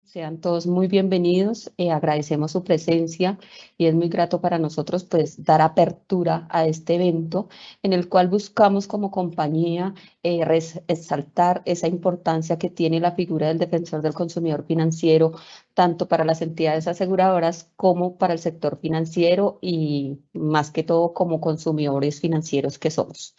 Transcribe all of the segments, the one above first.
Sean todos muy bienvenidos, agradecemos su presencia y es muy grato para nosotros pues dar apertura a este evento en el cual buscamos como compañía resaltar esa importancia que tiene la figura del defensor del consumidor financiero, tanto para las entidades aseguradoras como para el sector financiero y más que todo como consumidores financieros que somos.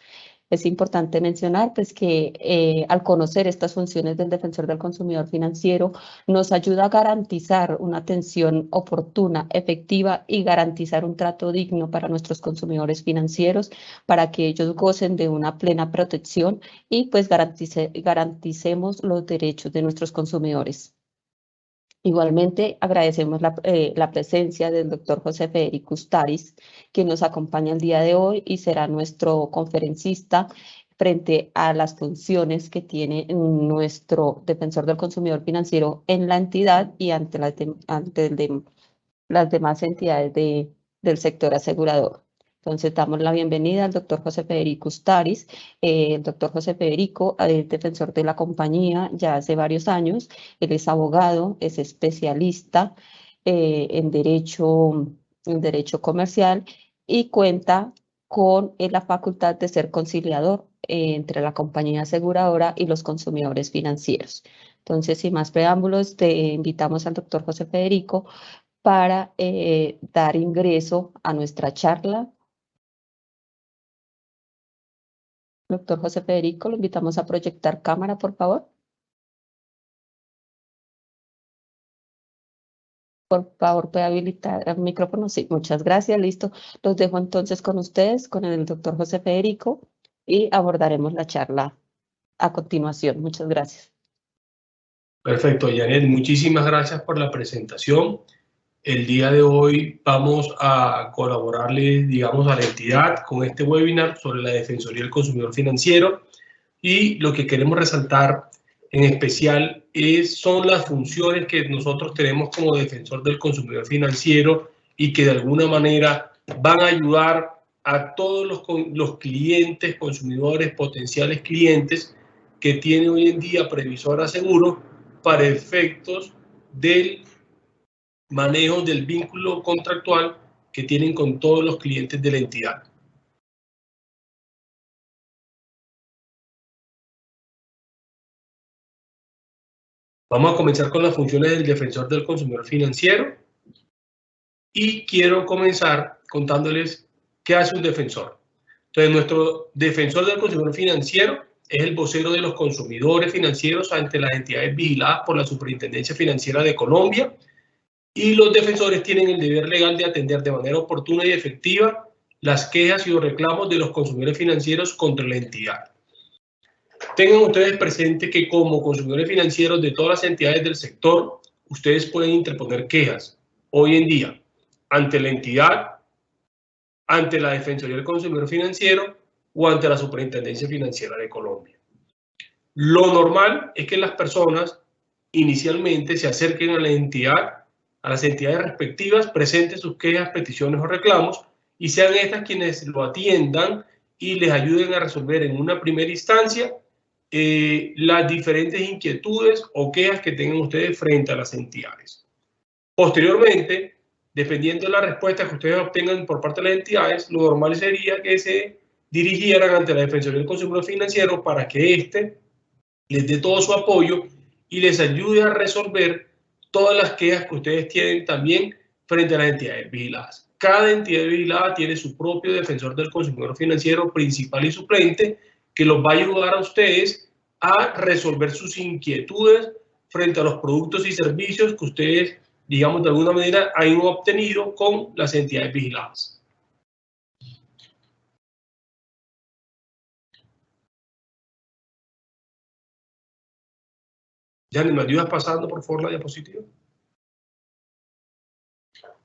Es importante mencionar pues, que al conocer estas funciones del defensor del consumidor financiero, nos ayuda a garantizar una atención oportuna, efectiva y garantizar un trato digno para nuestros consumidores financieros, para que ellos gocen de una plena protección y pues garanticemos los derechos de nuestros consumidores. Igualmente, agradecemos la presencia del doctor José Federico Ustaris, que nos acompaña el día de hoy y será nuestro conferencista frente a las funciones que tiene nuestro defensor del consumidor financiero en la entidad y ante las demás entidades del sector asegurador. Entonces, damos la bienvenida al doctor José Federico Ustaris. El doctor José Federico es defensor de la compañía ya hace varios años. Él es abogado, es especialista en derecho comercial y cuenta con la facultad de ser conciliador entre la compañía aseguradora y los consumidores financieros. Entonces, sin más preámbulos, te invitamos al doctor José Federico para dar ingreso a nuestra charla. Doctor José Federico, lo invitamos a proyectar cámara, por favor. Por favor, puede habilitar el micrófono. Sí, muchas gracias. Listo. Los dejo entonces con ustedes, con el doctor José Federico, y abordaremos la charla a continuación. Muchas gracias. Perfecto, Janet. Muchísimas gracias por la presentación. El día de hoy vamos a colaborarle, digamos, a la entidad con este webinar sobre la Defensoría del Consumidor Financiero, y lo que queremos resaltar en especial son las funciones que nosotros tenemos como defensor del consumidor financiero y que de alguna manera van a ayudar a todos los clientes, consumidores, potenciales clientes que tiene hoy en día Previsora Seguros para efectos del manejo del vínculo contractual que tienen con todos los clientes de la entidad. Vamos a comenzar con las funciones del defensor del consumidor financiero y quiero comenzar contándoles qué hace un defensor. Entonces, nuestro defensor del consumidor financiero es el vocero de los consumidores financieros ante las entidades vigiladas por la Superintendencia Financiera de Colombia, y los defensores tienen el deber legal de atender de manera oportuna y efectiva las quejas y los reclamos de los consumidores financieros contra la entidad. Tengan ustedes presente que como consumidores financieros de todas las entidades del sector, ustedes pueden interponer quejas hoy en día ante la entidad, ante la Defensoría del Consumidor Financiero o ante la Superintendencia Financiera de Colombia. Lo normal es que las personas inicialmente se acerquen a la entidad, a las entidades respectivas, presenten sus quejas, peticiones o reclamos y sean estas quienes lo atiendan y les ayuden a resolver en una primera instancia las diferentes inquietudes o quejas que tengan ustedes frente a las entidades. Posteriormente, dependiendo de la respuesta que ustedes obtengan por parte de las entidades, lo normal sería que se dirigieran ante la Defensoría del Consumidor Financiero para que éste les dé todo su apoyo y les ayude a resolver todas las quejas que ustedes tienen también frente a las entidades vigiladas. Cada entidad vigilada tiene su propio defensor del consumidor financiero principal y suplente que los va a ayudar a ustedes a resolver sus inquietudes frente a los productos y servicios que ustedes, digamos, de alguna manera han obtenido con las entidades vigiladas. Janet, ¿me ayudas pasando por favor la diapositiva?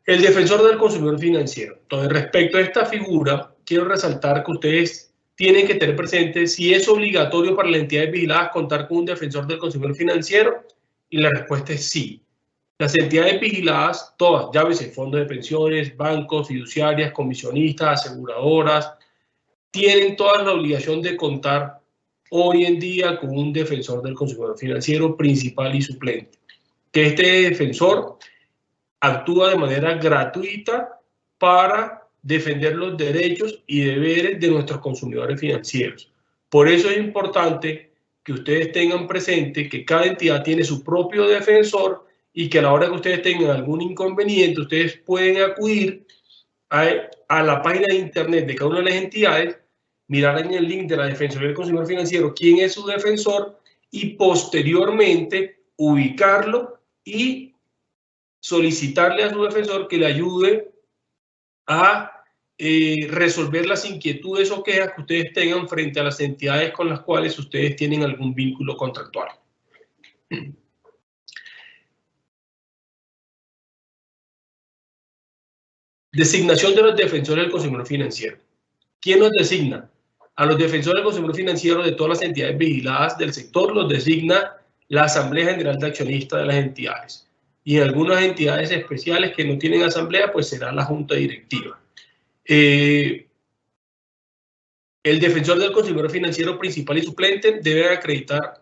El defensor del consumidor financiero. Entonces, respecto a esta figura, quiero resaltar que ustedes tienen que tener presente si es obligatorio para las entidades vigiladas contar con un defensor del consumidor financiero, y la respuesta es sí. Las entidades vigiladas, todas, llámese fondos de pensiones, bancos, fiduciarias, comisionistas, aseguradoras, tienen toda la obligación de contar hoy en día con un defensor del consumidor financiero principal y suplente. que este defensor actúa de manera gratuita para defender los derechos y deberes de nuestros consumidores financieros. Por eso es importante que ustedes tengan presente que cada entidad tiene su propio defensor y que a la hora que ustedes tengan algún inconveniente, ustedes pueden acudir a la página de internet de cada una de las entidades, mirar en el link de la Defensoría del Consumidor Financiero quién es su defensor y posteriormente ubicarlo y solicitarle a su defensor que le ayude a resolver las inquietudes o quejas que ustedes tengan frente a las entidades con las cuales ustedes tienen algún vínculo contractual. Designación de los defensores del consumidor financiero. ¿Quién los designa? A los defensores del consumidor financiero de todas las entidades vigiladas del sector los designa la Asamblea General de Accionistas de las entidades. Y en algunas entidades especiales que no tienen asamblea, pues será la Junta Directiva. El defensor del consumidor financiero principal y suplente debe acreditar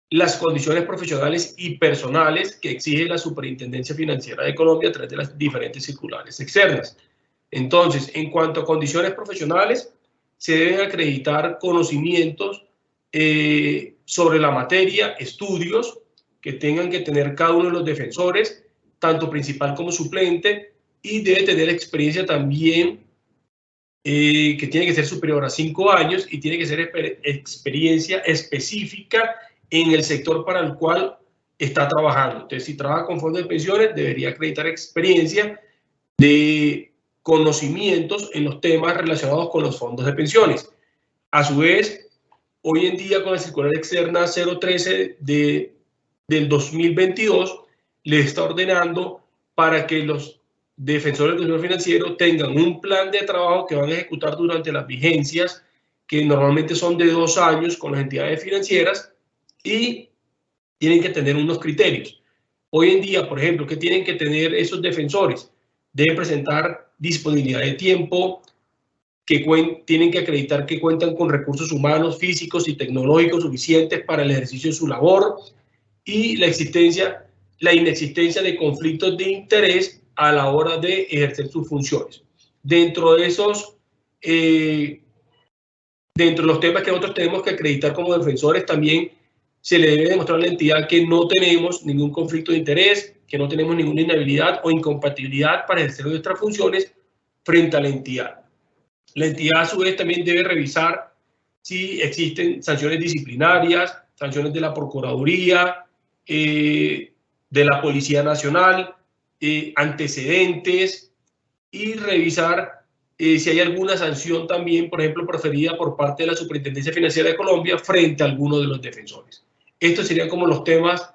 las condiciones profesionales y personales que exige la Superintendencia Financiera de Colombia a través de las diferentes circulares externas. Entonces, en cuanto a condiciones profesionales, se deben acreditar conocimientos sobre la materia, estudios que tengan que tener cada uno de los defensores, tanto principal como suplente, y debe tener experiencia también que tiene que ser superior a 5 años y tiene que ser experiencia específica en el sector para el cual está trabajando. Entonces, si trabaja con fondos de pensiones, debería acreditar experiencia de conocimientos en los temas relacionados con los fondos de pensiones. A su vez, hoy en día con la circular externa 013 del 2022, le está ordenando para que los defensores del consumidor financiero tengan un plan de trabajo que van a ejecutar durante las vigencias, que normalmente son de 2 años con las entidades financieras, y tienen que tener unos criterios. Hoy en día, por ejemplo, ¿qué tienen que tener esos defensores? Deben presentar disponibilidad de tiempo, tienen que acreditar que cuentan con recursos humanos, físicos y tecnológicos suficientes para el ejercicio de su labor, y la inexistencia de conflictos de interés a la hora de ejercer sus funciones. Dentro de los temas que nosotros tenemos que acreditar como defensores, también se le debe demostrar a la entidad que no tenemos ningún conflicto de interés, que no tenemos ninguna inhabilidad o incompatibilidad para ejercer nuestras funciones frente a la entidad. La entidad, a su vez, también debe revisar si existen sanciones disciplinarias, sanciones de la Procuraduría, de la Policía Nacional, antecedentes, y revisar si hay alguna sanción también, por ejemplo, proferida por parte de la Superintendencia Financiera de Colombia frente a alguno de los defensores. Estos serían como los temas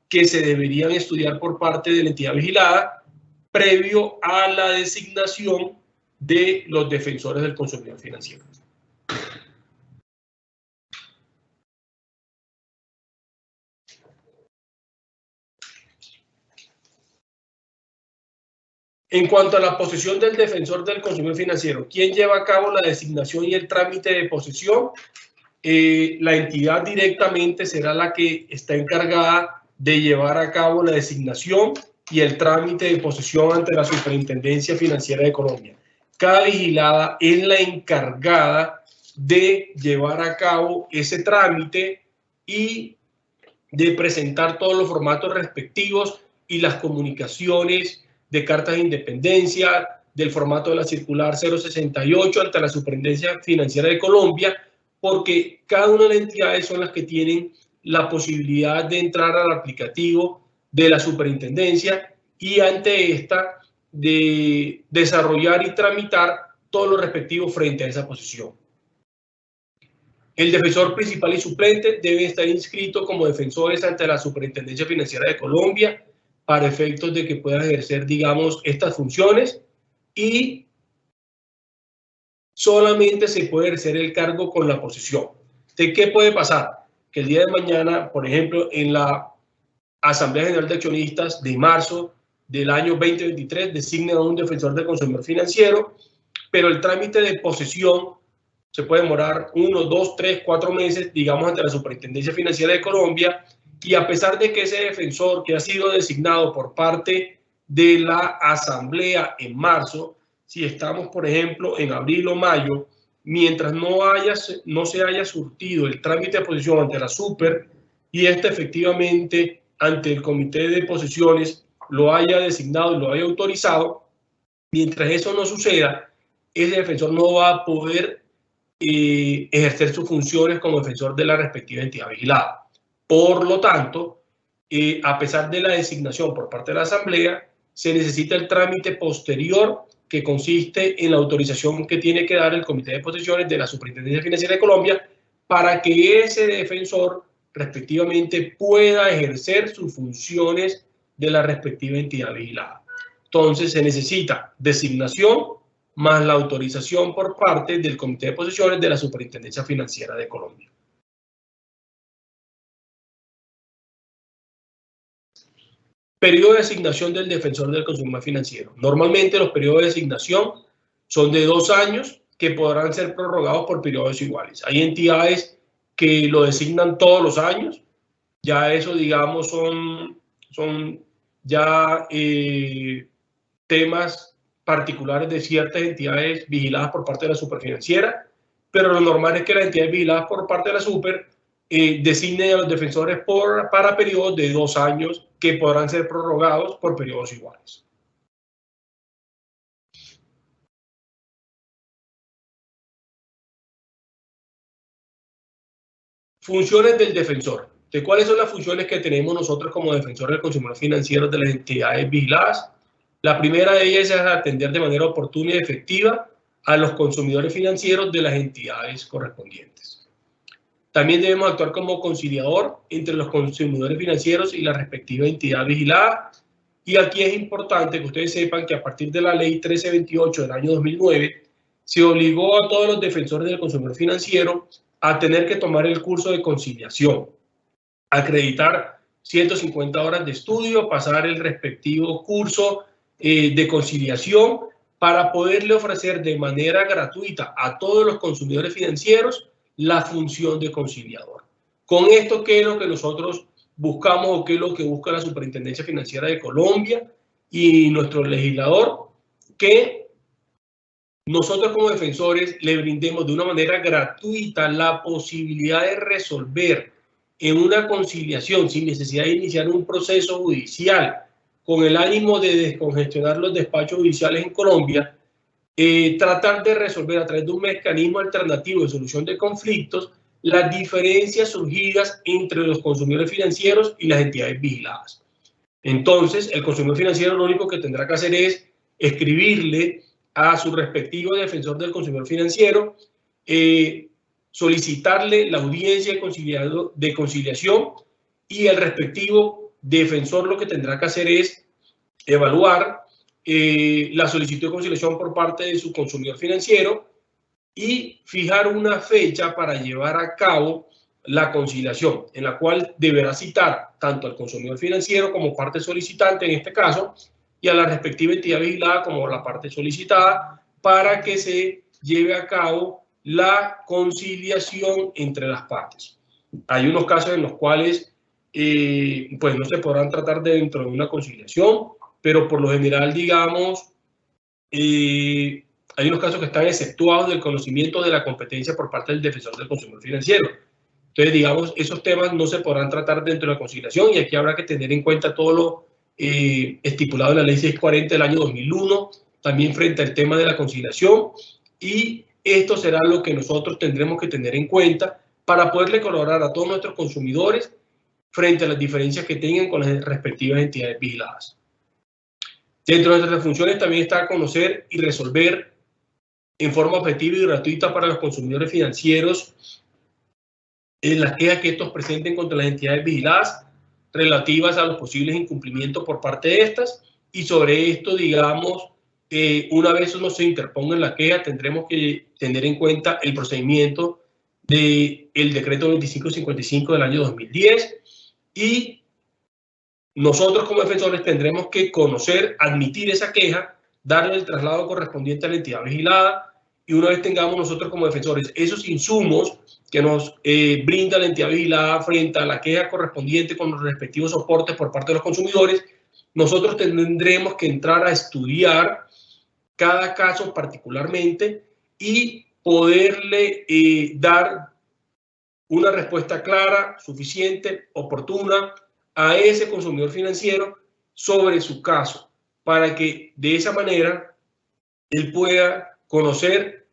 que se deberían estudiar por parte de la entidad vigilada previo a la designación de los defensores del consumidor financiero. En cuanto a la posesión del defensor del consumidor financiero, ¿quién lleva a cabo la designación y el trámite de posesión? La entidad directamente será la que está encargada de llevar a cabo la designación y el trámite de posesión ante la Superintendencia Financiera de Colombia. Cada vigilada es la encargada de llevar a cabo ese trámite y de presentar todos los formatos respectivos y las comunicaciones de cartas de independencia, del formato de la circular 068 ante la Superintendencia Financiera de Colombia, porque cada una de las entidades son las que tienen la posibilidad de entrar al aplicativo de la superintendencia y ante esta de desarrollar y tramitar todo lo respectivo frente a esa posesión. El defensor principal y suplente deben estar inscritos como defensores ante la Superintendencia Financiera de Colombia para efectos de que puedan ejercer, digamos, estas funciones, y solamente se puede ejercer el cargo con la posesión. ¿De qué puede pasar? Que el día de mañana, por ejemplo, en la Asamblea General de Accionistas de marzo del año 2023 designen a un defensor del consumidor financiero, pero el trámite de posesión se puede demorar 1, 2, 3, 4 meses, digamos, ante la Superintendencia Financiera de Colombia, y a pesar de que ese defensor que ha sido designado por parte de la Asamblea en marzo, si estamos, por ejemplo, en abril o mayo, mientras no se haya surtido el trámite de posesión ante la Super y efectivamente ante el Comité de Posesiones lo haya designado y lo haya autorizado, mientras eso no suceda, ese defensor no va a poder ejercer sus funciones como defensor de la respectiva entidad vigilada. Por lo tanto, a pesar de la designación por parte de la Asamblea, se necesita el trámite posterior que consiste en la autorización que tiene que dar el Comité de Posesiones de la Superintendencia Financiera de Colombia para que ese defensor respectivamente pueda ejercer sus funciones de la respectiva entidad vigilada. Entonces se necesita designación más la autorización por parte del Comité de Posesiones de la Superintendencia Financiera de Colombia. Periodo de asignación del defensor del consumidor financiero. Normalmente los periodos de asignación son de 2 años que podrán ser prorrogados por periodos iguales. Hay entidades que lo designan todos los años. Ya eso, digamos, son ya temas particulares de ciertas entidades vigiladas por parte de la superfinanciera, pero lo normal es que las entidades vigiladas por parte de la super designen a los defensores para periodos de 2 años que podrán ser prorrogados por periodos iguales. Funciones del defensor. ¿De cuáles son las funciones que tenemos nosotros como defensor del consumidor financiero de las entidades vigiladas? La primera de ellas es atender de manera oportuna y efectiva a los consumidores financieros de las entidades correspondientes. También debemos actuar como conciliador entre los consumidores financieros y la respectiva entidad vigilada. Y aquí es importante que ustedes sepan que a partir de la ley 1328 del año 2009 se obligó a todos los defensores del consumidor financiero a tener que tomar el curso de conciliación, acreditar 150 horas de estudio, pasar el respectivo curso de conciliación para poderle ofrecer de manera gratuita a todos los consumidores financieros la función de conciliador. Con esto, ¿qué es lo que nosotros buscamos o qué es lo que busca la Superintendencia Financiera de Colombia y nuestro legislador? Que nosotros como defensores le brindemos de una manera gratuita la posibilidad de resolver en una conciliación sin necesidad de iniciar un proceso judicial con el ánimo de descongestionar los despachos judiciales en Colombia, tratar de resolver a través de un mecanismo alternativo de solución de conflictos las diferencias surgidas entre los consumidores financieros y las entidades vigiladas. Entonces, el consumidor financiero lo único que tendrá que hacer es escribirle a su respectivo defensor del consumidor financiero, solicitarle la audiencia de conciliación y el respectivo defensor lo que tendrá que hacer es evaluar la solicitud de conciliación por parte de su consumidor financiero y fijar una fecha para llevar a cabo la conciliación, en la cual deberá citar tanto al consumidor financiero como parte solicitante en este caso y a la respectiva entidad vigilada como la parte solicitada para que se lleve a cabo la conciliación entre las partes. Hay unos casos en los cuales pues no se podrán tratar dentro de una conciliación, pero por lo general, digamos, hay unos casos que están exceptuados del conocimiento de la competencia por parte del defensor del consumidor financiero. Entonces, digamos, esos temas no se podrán tratar dentro de la conciliación y aquí habrá que tener en cuenta todo lo estipulado en la ley 640 del año 2001, también frente al tema de la conciliación, y esto será lo que nosotros tendremos que tener en cuenta para poderle colaborar a todos nuestros consumidores frente a las diferencias que tengan con las respectivas entidades vigiladas. Dentro de nuestras funciones también está conocer y resolver en forma objetiva y gratuita para los consumidores financieros las quejas que estos presenten contra las entidades vigiladas relativas a los posibles incumplimientos por parte de estas, y sobre esto, digamos, una vez uno se interponga en la queja, tendremos que tener en cuenta el procedimiento del decreto 2555 del año 2010 y nosotros como defensores tendremos que conocer, admitir esa queja, darle el traslado correspondiente a la entidad vigilada y una vez tengamos nosotros como defensores esos insumos que nos brinda la entidad vigilada frente a la queja correspondiente con los respectivos soportes por parte de los consumidores, nosotros tendremos que entrar a estudiar cada caso particularmente y poderle dar una respuesta clara, suficiente, oportuna a ese consumidor financiero sobre su caso, para que de esa manera él pueda conocer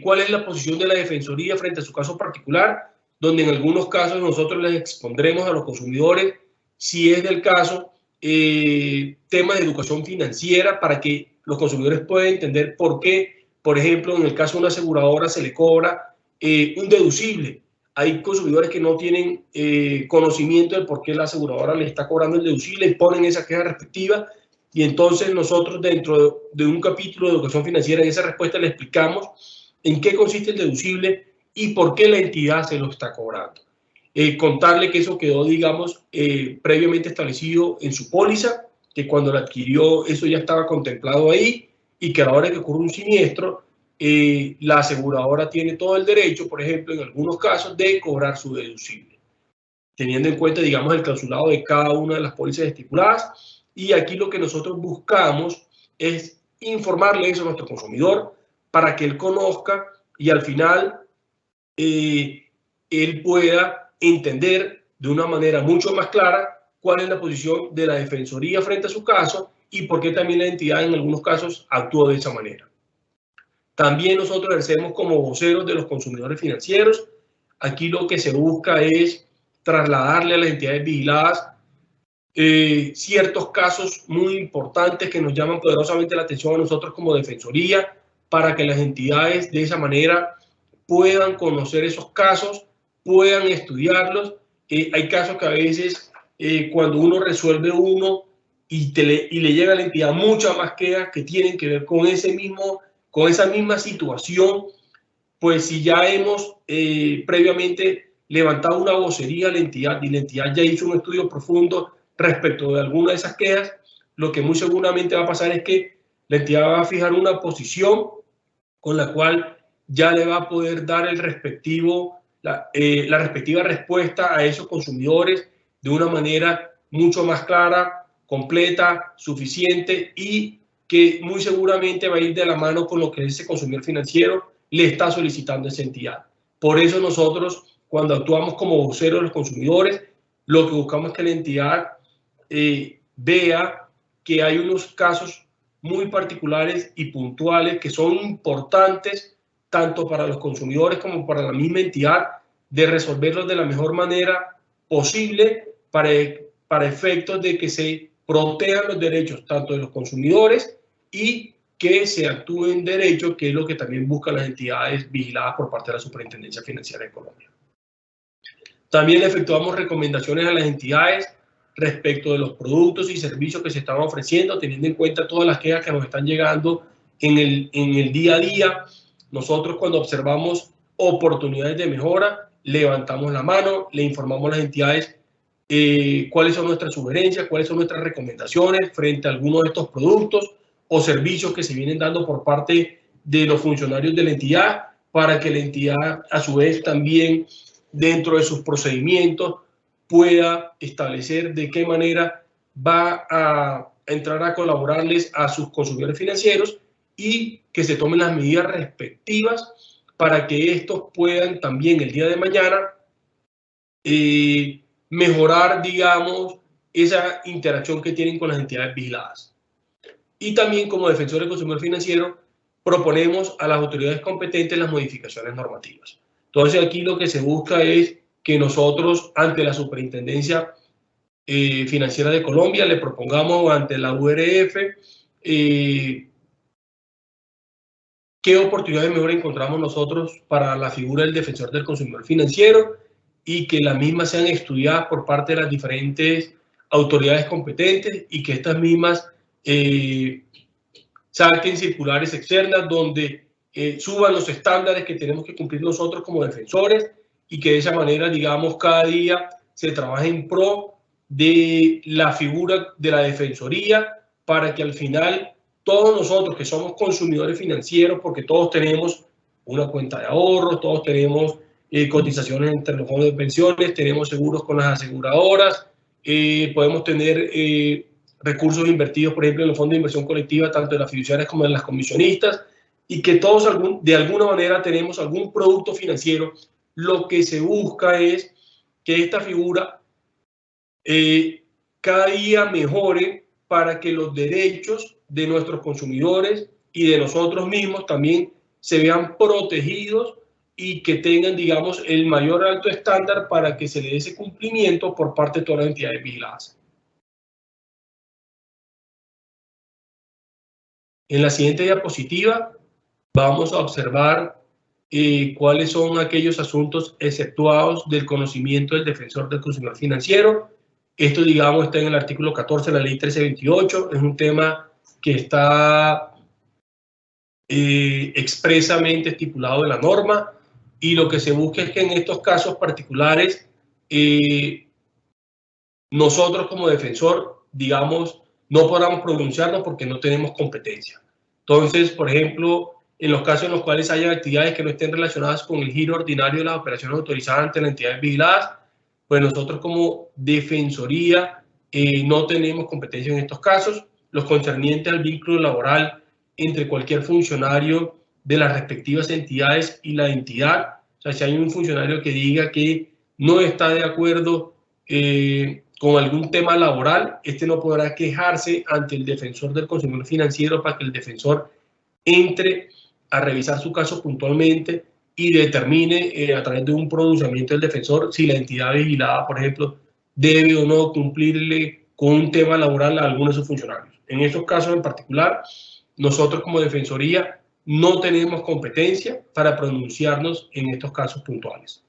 cuál es la posición de la Defensoría frente a su caso particular, donde en algunos casos nosotros les expondremos a los consumidores, si es del caso, temas de educación financiera para que los consumidores puedan entender por qué, por ejemplo, en el caso de una aseguradora se le cobra un deducible. Hay consumidores que no tienen conocimiento de por qué la aseguradora les está cobrando el deducible y ponen esa queja respectiva. Y entonces nosotros dentro de un capítulo de educación financiera en esa respuesta le explicamos en qué consiste el deducible y por qué la entidad se lo está cobrando. Contarle que eso quedó, digamos, previamente establecido en su póliza, que cuando la adquirió eso ya estaba contemplado ahí y que a la hora que ocurre un siniestro, la aseguradora tiene todo el derecho, por ejemplo, en algunos casos, de cobrar su deducible, teniendo en cuenta, digamos, el clausulado de cada una de las pólizas estipuladas. Y aquí lo que nosotros buscamos es informarle eso a nuestro consumidor para que él conozca y al final él pueda entender de una manera mucho más clara cuál es la posición de la Defensoría frente a su caso y por qué también la entidad en algunos casos actúa de esa manera. También nosotros ejercemos como voceros de los consumidores financieros. Aquí lo que se busca es trasladarle a las entidades vigiladas ciertos casos muy importantes que nos llaman poderosamente la atención a nosotros como Defensoría, para que las entidades de esa manera puedan conocer esos casos, puedan estudiarlos. Hay casos que a veces cuando uno resuelve uno y le llega a la entidad muchas más quejas que tienen que ver con esa misma situación, pues si ya hemos previamente levantado una vocería a la entidad y la entidad ya hizo un estudio profundo respecto de alguna de esas quejas, lo que muy seguramente va a pasar es que la entidad va a fijar una posición con la cual ya le va a poder dar la respectiva respuesta a esos consumidores de una manera mucho más clara, completa, suficiente y que muy seguramente va a ir de la mano con lo que ese consumidor financiero le está solicitando a esa entidad. Por eso nosotros, cuando actuamos como voceros de los consumidores, lo que buscamos es que la entidad vea que hay unos casos muy particulares y puntuales que son importantes tanto para los consumidores como para la misma entidad, de resolverlos de la mejor manera posible para efectos de que se protejan los derechos tanto de los consumidores y que se actúe en derecho, que es lo que también buscan las entidades vigiladas por parte de la Superintendencia Financiera de Colombia. También efectuamos recomendaciones a las entidades respecto de los productos y servicios que se están ofreciendo, teniendo en cuenta todas las quejas que nos están llegando en el día a día. Nosotros, cuando observamos oportunidades de mejora, levantamos la mano, le informamos a las entidades cuáles son nuestras sugerencias, cuáles son nuestras recomendaciones frente a algunos de estos productos o servicios que se vienen dando por parte de los funcionarios de la entidad, para que la entidad, a su vez, también dentro de sus procedimientos pueda establecer de qué manera va a entrar a colaborarles a sus consumidores financieros y que se tomen las medidas respectivas para que estos puedan también el día de mañana mejorar, digamos, esa interacción que tienen con las entidades vigiladas. Y también como defensor del consumidor financiero proponemos a las autoridades competentes las modificaciones normativas. Entonces aquí lo que se busca es que nosotros ante la Superintendencia Financiera de Colombia le propongamos ante la URF qué oportunidades de mejora encontramos nosotros para la figura del defensor del consumidor financiero y que las mismas sean estudiadas por parte de las diferentes autoridades competentes y que estas mismas saquen circulares externas donde suban los estándares que tenemos que cumplir nosotros como defensores y que de esa manera, digamos, cada día se trabaje en pro de la figura de la defensoría para que al final todos nosotros que somos consumidores financieros, porque todos tenemos una cuenta de ahorros, todos tenemos cotizaciones entre los fondos de pensiones, tenemos seguros con las aseguradoras, podemos tener recursos invertidos, por ejemplo, en los fondos de inversión colectiva, tanto de las fiduciarias como de las comisionistas, y que todos de alguna manera tenemos algún producto financiero. Lo que se busca es que esta figura cada día mejore para que los derechos de nuestros consumidores y de nosotros mismos también se vean protegidos y que tengan, digamos, el mayor alto estándar para que se le dé ese cumplimiento por parte de todas las entidades vigiladas. En la siguiente diapositiva vamos a observar cuáles son aquellos asuntos exceptuados del conocimiento del defensor del consumidor financiero. Esto, digamos, está en el artículo 14 de la ley 1328. Es un tema que está expresamente estipulado en la norma, y lo que se busca es que en estos casos particulares nosotros como defensor, digamos, no podamos pronunciarnos porque no tenemos competencia. Entonces, por ejemplo, en los casos en los cuales haya actividades que no estén relacionadas con el giro ordinario de las operaciones autorizadas ante las entidades vigiladas, pues nosotros como defensoría no tenemos competencia en estos casos. Los concernientes al vínculo laboral entre cualquier funcionario de las respectivas entidades y la entidad. O sea, si hay un funcionario que diga que no está de acuerdo con algún tema laboral, este no podrá quejarse ante el defensor del consumidor financiero para que el defensor entre a revisar su caso puntualmente y determine a través de un pronunciamiento del defensor si la entidad vigilada, por ejemplo, debe o no cumplirle con un tema laboral a alguno de sus funcionarios. En estos casos en particular, nosotros como defensoría no tenemos competencia para pronunciarnos en estos casos puntuales.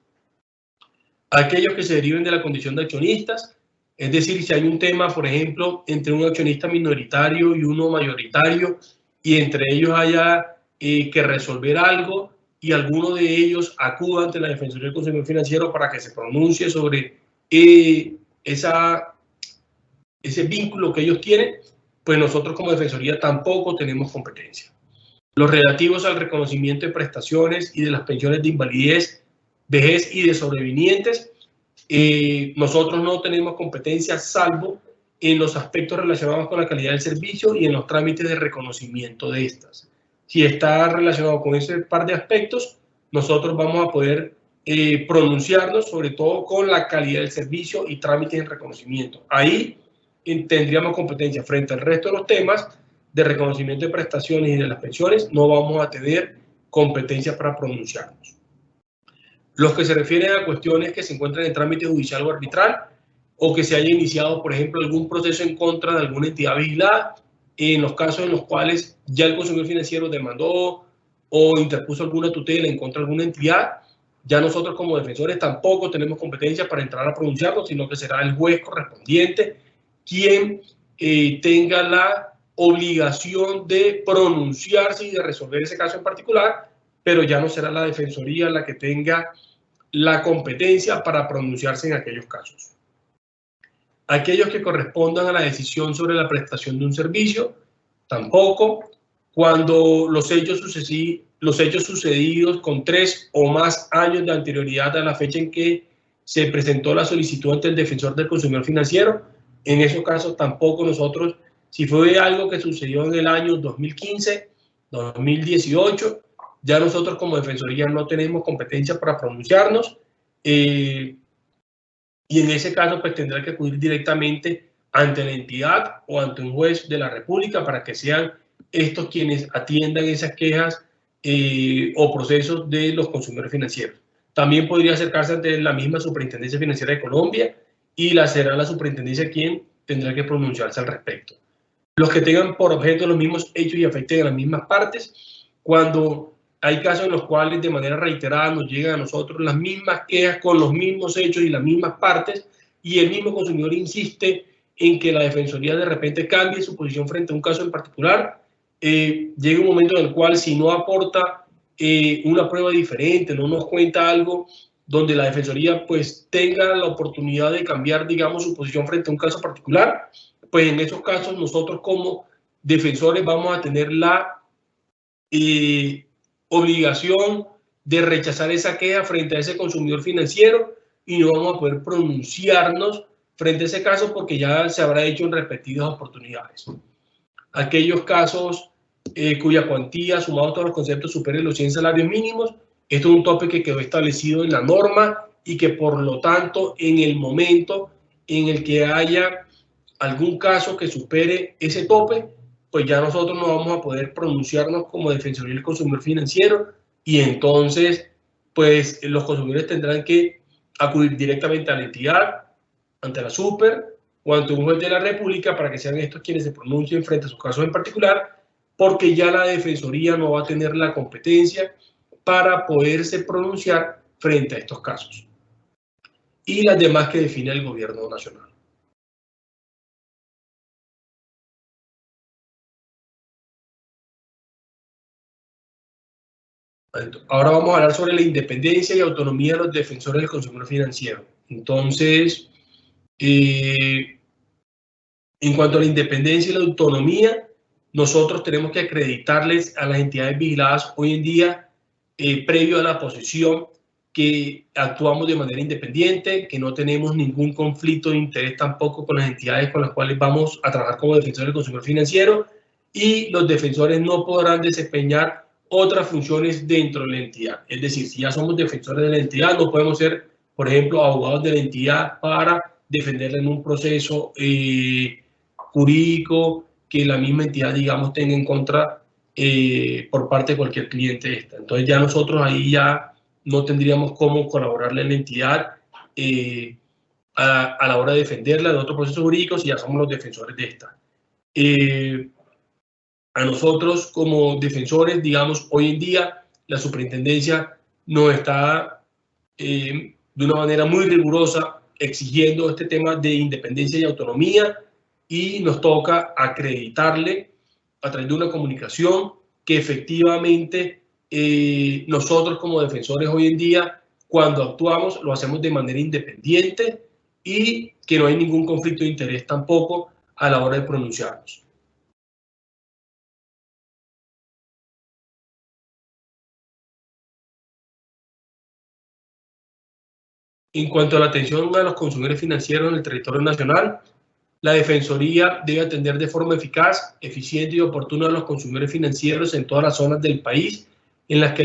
Aquellos que se deriven de la condición de accionistas, es decir, si hay un tema, por ejemplo, entre un accionista minoritario y uno mayoritario, y entre ellos haya que resolver algo, y alguno de ellos acuda ante la Defensoría del Consumidor Financiero para que se pronuncie sobre ese vínculo que ellos tienen, pues nosotros como Defensoría tampoco tenemos competencia. Los relativos al reconocimiento de prestaciones y de las pensiones de invalidez, vejez y de sobrevinientes, nosotros no tenemos competencia salvo en los aspectos relacionados con la calidad del servicio y en los trámites de reconocimiento de estas. Si está relacionado con ese par de aspectos, nosotros vamos a poder pronunciarnos sobre todo con la calidad del servicio y trámites de reconocimiento. Ahí tendríamos competencia. Frente al resto de los temas de reconocimiento de prestaciones y de las pensiones, no vamos a tener competencia para pronunciarnos. Los que se refieren a cuestiones que se encuentran en trámite judicial o arbitral, o que se haya iniciado, por ejemplo, algún proceso en contra de alguna entidad vigilada, en los casos en los cuales ya el consumidor financiero demandó o interpuso alguna tutela en contra de alguna entidad, ya nosotros como defensores tampoco tenemos competencia para entrar a pronunciarnos, sino que será el juez correspondiente quien tenga la obligación de pronunciarse y de resolver ese caso en particular, pero ya no será la defensoría la que tenga la competencia para pronunciarse en aquellos casos. Aquellos que correspondan a la decisión sobre la prestación de un servicio, tampoco. Cuando los hechos sucedidos con 3 o más años de anterioridad a la fecha en que se presentó la solicitud ante el defensor del consumidor financiero, en esos casos tampoco nosotros, si fue algo que sucedió en el año 2015, 2018, ya nosotros como defensoría no tenemos competencia para pronunciarnos, y en ese caso pues tendrá que acudir directamente ante la entidad o ante un juez de la República para que sean estos quienes atiendan esas quejas o procesos de los consumidores financieros. También podría acercarse ante la misma Superintendencia Financiera de Colombia y será la superintendencia quien tendrá que pronunciarse al respecto. Los que tengan por objeto los mismos hechos y afecten a las mismas partes, cuando hay casos en los cuales de manera reiterada nos llegan a nosotros las mismas quejas con los mismos hechos y las mismas partes, y el mismo consumidor insiste en que la defensoría de repente cambie su posición frente a un caso en particular, llega un momento en el cual si no aporta una prueba diferente, no nos cuenta algo donde la defensoría pues tenga la oportunidad de cambiar, digamos, su posición frente a un caso particular, pues en esos casos nosotros como defensores vamos a tener la obligación de rechazar esa queja frente a ese consumidor financiero y no vamos a poder pronunciarnos frente a ese caso porque ya se habrá hecho en repetidas oportunidades. Aquellos casos cuya cuantía, sumado a todos los conceptos, supere los 100 salarios mínimos, esto es un tope que quedó establecido en la norma y que por lo tanto en el momento en el que haya algún caso que supere ese tope, pues ya nosotros no vamos a poder pronunciarnos como Defensoría del Consumidor Financiero y entonces pues los consumidores tendrán que acudir directamente a la entidad, ante la Super o ante un juez de la República para que sean estos quienes se pronuncien frente a sus casos en particular, porque ya la Defensoría no va a tener la competencia para poderse pronunciar frente a estos casos y las demás que define el gobierno nacional. Ahora vamos a hablar sobre la independencia y autonomía de los defensores del consumidor financiero. Entonces, en cuanto a la independencia y la autonomía, nosotros tenemos que acreditarles a las entidades vigiladas hoy en día, previo a la posesión, que actuamos de manera independiente, que no tenemos ningún conflicto de interés tampoco con las entidades con las cuales vamos a trabajar como defensores del consumidor financiero, y los defensores no podrán desempeñar otras funciones dentro de la entidad. Es decir, si ya somos defensores de la entidad, no podemos ser, por ejemplo, abogados de la entidad para defenderla en un proceso jurídico que la misma entidad, digamos, tenga en contra por parte de cualquier cliente de esta. Entonces ya nosotros ahí ya no tendríamos cómo colaborarle a la entidad a la hora de defenderla de otros procesos jurídicos y ya somos los defensores de esta. A nosotros como defensores, digamos, hoy en día la superintendencia nos está de una manera muy rigurosa exigiendo este tema de independencia y autonomía y nos toca acreditarle a través de una comunicación que efectivamente nosotros como defensores hoy en día, cuando actuamos, lo hacemos de manera independiente y que no hay ningún conflicto de interés tampoco a la hora de pronunciarnos. En cuanto a la atención a los consumidores financieros en el territorio nacional, la Defensoría debe atender de forma eficaz, eficiente y oportuna a los consumidores financieros en todas las zonas del país en las que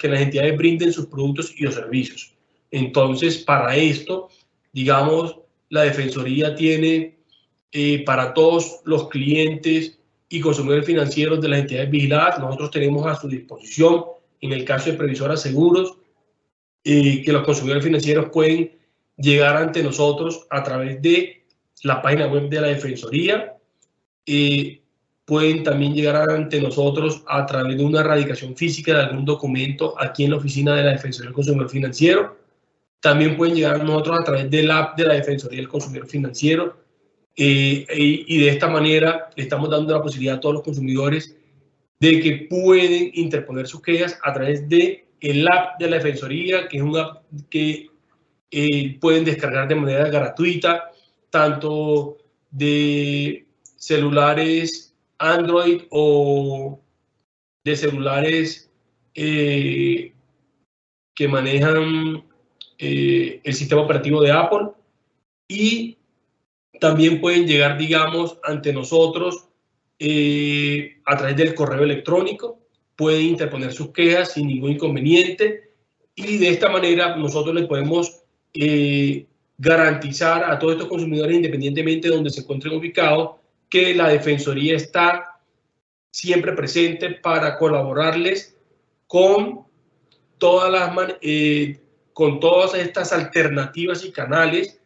las entidades brinden sus productos y los servicios. Entonces, para esto, digamos, la Defensoría tiene para todos los clientes y consumidores financieros de las entidades vigiladas, nosotros tenemos a su disposición, en el caso de Previsoras Seguros, que los consumidores financieros pueden llegar ante nosotros a través de la página web de la Defensoría. Pueden también llegar ante nosotros a través de una radicación física de algún documento aquí en la oficina de la Defensoría del Consumidor Financiero. También pueden llegar a nosotros a través del app de la Defensoría del Consumidor Financiero. Y de esta manera le estamos dando la posibilidad a todos los consumidores de que pueden interponer sus quejas a través de el app de la Defensoría, que es un app que pueden descargar de manera gratuita, tanto de celulares Android o de celulares que manejan el sistema operativo de Apple, y también pueden llegar, digamos, ante nosotros a través del correo electrónico, pueden interponer sus quejas sin ningún inconveniente y de esta manera nosotros les podemos garantizar a todos estos consumidores, independientemente de donde se encuentren ubicados, que la Defensoría está siempre presente para colaborarles con todas estas alternativas y canales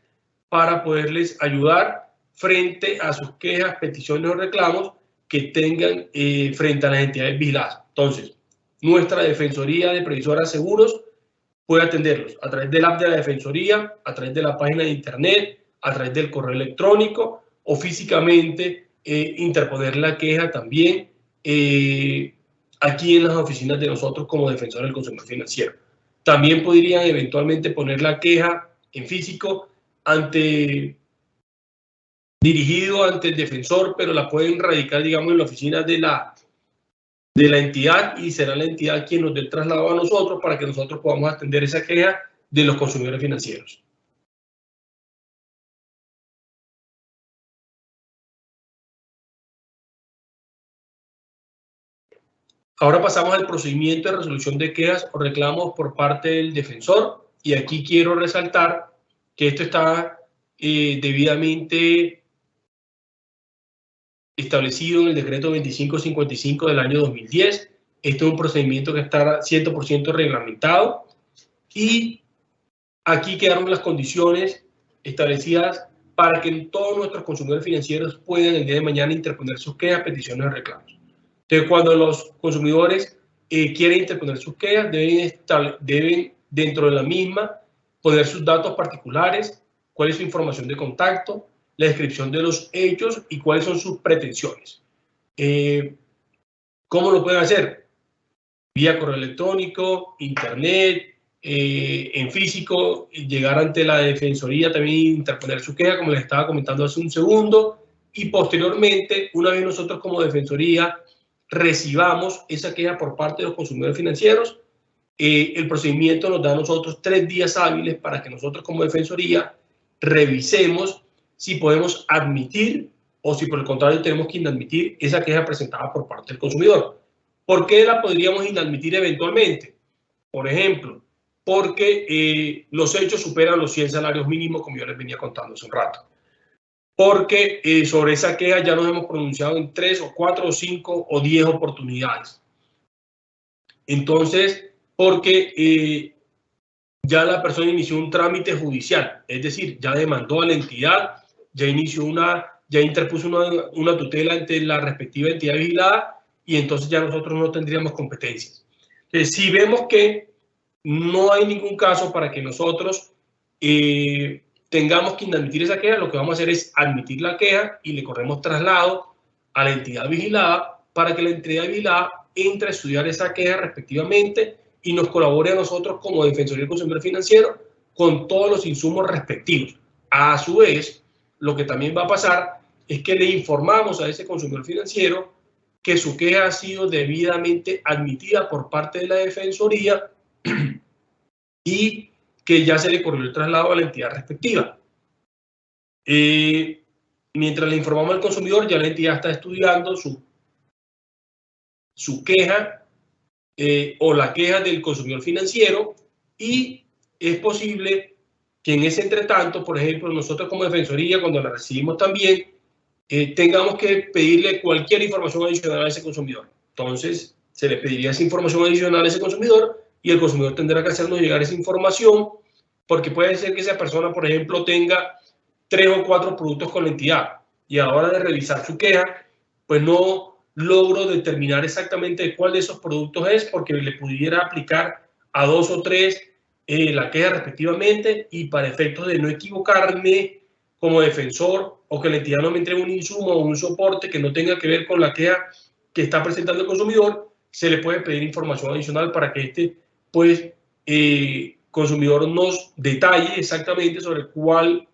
para poderles ayudar frente a sus quejas, peticiones o reclamos que tengan frente a las entidades vigiladas. Entonces, nuestra Defensoría de Previsoras Seguros puede atenderlos a través del app de la Defensoría, a través de la página de internet, a través del correo electrónico o físicamente interponer la queja también aquí en las oficinas de nosotros como Defensores del Consumidor Financiero. También podrían eventualmente poner la queja en físico dirigido ante el defensor, pero la pueden radicar, digamos, en la oficina de la de la entidad y será la entidad quien nos dé el traslado a nosotros para que nosotros podamos atender esa queja de los consumidores financieros. Ahora pasamos al procedimiento de resolución de quejas o reclamos por parte del defensor, y aquí quiero resaltar que esto está debidamente establecido en el decreto 2555 del año 2010. Este es un procedimiento que está 100% reglamentado y aquí quedaron las condiciones establecidas para que todos nuestros consumidores financieros puedan el día de mañana interponer sus quejas, peticiones o reclamos. Entonces, cuando los consumidores quieren interponer sus quejas, deben dentro de la misma poner sus datos particulares, cuál es su información de contacto, la descripción de los hechos y cuáles son sus pretensiones. ¿Cómo lo pueden hacer? Vía correo electrónico, internet, en físico, llegar ante la defensoría, también interponer su queja, como les estaba comentando hace un segundo, y posteriormente, una vez nosotros como defensoría recibamos esa queja por parte de los consumidores financieros, el procedimiento nos da a nosotros 3 días hábiles para que nosotros como defensoría revisemos si podemos admitir o si por el contrario tenemos que inadmitir esa queja presentada por parte del consumidor. ¿Por qué la podríamos inadmitir eventualmente? Por ejemplo, porque los hechos superan los 100 salarios mínimos, como yo les venía contando hace un rato. Porque sobre esa queja ya nos hemos pronunciado en 3 o 4 o 5 o 10 oportunidades. Entonces, porque ya la persona inició un trámite judicial, es decir, ya demandó a la entidad, ya interpuso una tutela ante la respectiva entidad vigilada y entonces ya nosotros no tendríamos competencias. Entonces, si vemos que no hay ningún caso para que nosotros tengamos que inadmitir esa queja, lo que vamos a hacer es admitir la queja y le corremos traslado a la entidad vigilada para que la entidad vigilada entre a estudiar esa queja respectivamente y nos colabore a nosotros como Defensoría del Consumidor Financiero con todos los insumos respectivos. A su vez, lo que también va a pasar es que le informamos a ese consumidor financiero que su queja ha sido debidamente admitida por parte de la Defensoría y que ya se le corrió el traslado a la entidad respectiva. Mientras le informamos al consumidor, ya la entidad está estudiando su queja o la queja del consumidor financiero y es posible que en ese entretanto, por ejemplo, nosotros como Defensoría, cuando la recibimos también, tengamos que pedirle cualquier información adicional a ese consumidor. Entonces, se le pediría esa información adicional a ese consumidor y el consumidor tendrá que hacernos llegar esa información porque puede ser que esa persona, por ejemplo, tenga 3 o 4 productos con la entidad y a la hora de revisar su queja, pues no logro determinar exactamente cuál de esos productos es porque le pudiera aplicar a 2 o 3 la queja respectivamente y para efectos de no equivocarme como defensor o que la entidad no me entregue un insumo o un soporte que no tenga que ver con la queja que está presentando el consumidor, se le puede pedir información adicional para que este pues, consumidor nos detalle exactamente sobre cuál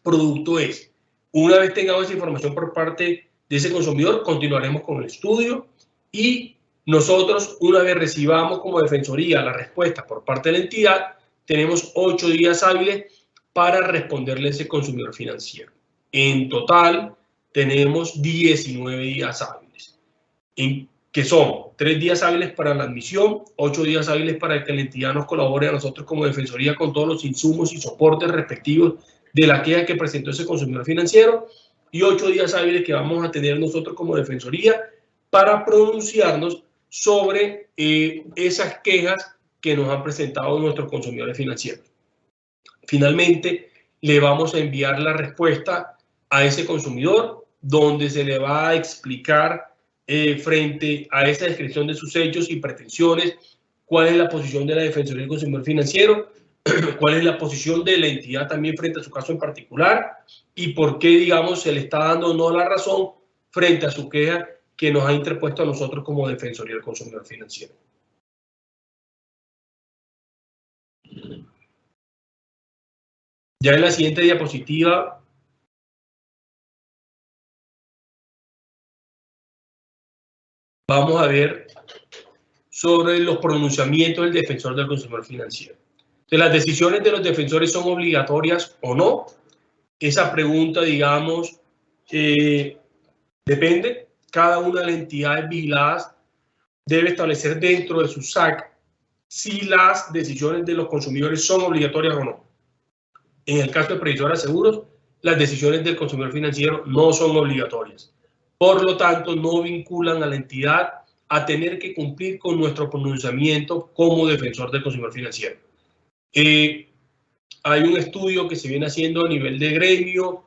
producto es. Una vez tengamos esa información por parte de ese consumidor, continuaremos con el estudio y nosotros, una vez recibamos como defensoría la respuesta por parte de la entidad, tenemos 8 días hábiles para responderle a ese consumidor financiero. En total, tenemos 19 días hábiles, que son 3 días hábiles para la admisión, 8 días hábiles para que la entidad nos colabore a nosotros como defensoría con todos los insumos y soportes respectivos de la queja que presentó ese consumidor financiero y 8 días hábiles que vamos a tener nosotros como defensoría para pronunciarnos sobre esas quejas que nos han presentado nuestros consumidores financieros. Finalmente, le vamos a enviar la respuesta a ese consumidor donde se le va a explicar frente a esa descripción de sus hechos y pretensiones cuál es la posición de la Defensoría del Consumidor Financiero, cuál es la posición de la entidad también frente a su caso en particular y por qué, digamos, se le está dando no la razón frente a su queja que nos ha interpuesto a nosotros como Defensoría del Consumidor Financiero. Ya en la siguiente diapositiva vamos a ver sobre los pronunciamientos del defensor del consumidor financiero. Entonces, las decisiones de los defensores son obligatorias o no. Esa pregunta, digamos, depende. Cada una de las entidades vigiladas debe establecer dentro de su SAC si las decisiones de los consumidores son obligatorias o no. En el caso de previsora de seguros, las decisiones del consumidor financiero no son obligatorias. Por lo tanto, no vinculan a la entidad a tener que cumplir con nuestro pronunciamiento como defensor del consumidor financiero. Hay un estudio que se viene haciendo a nivel de gremio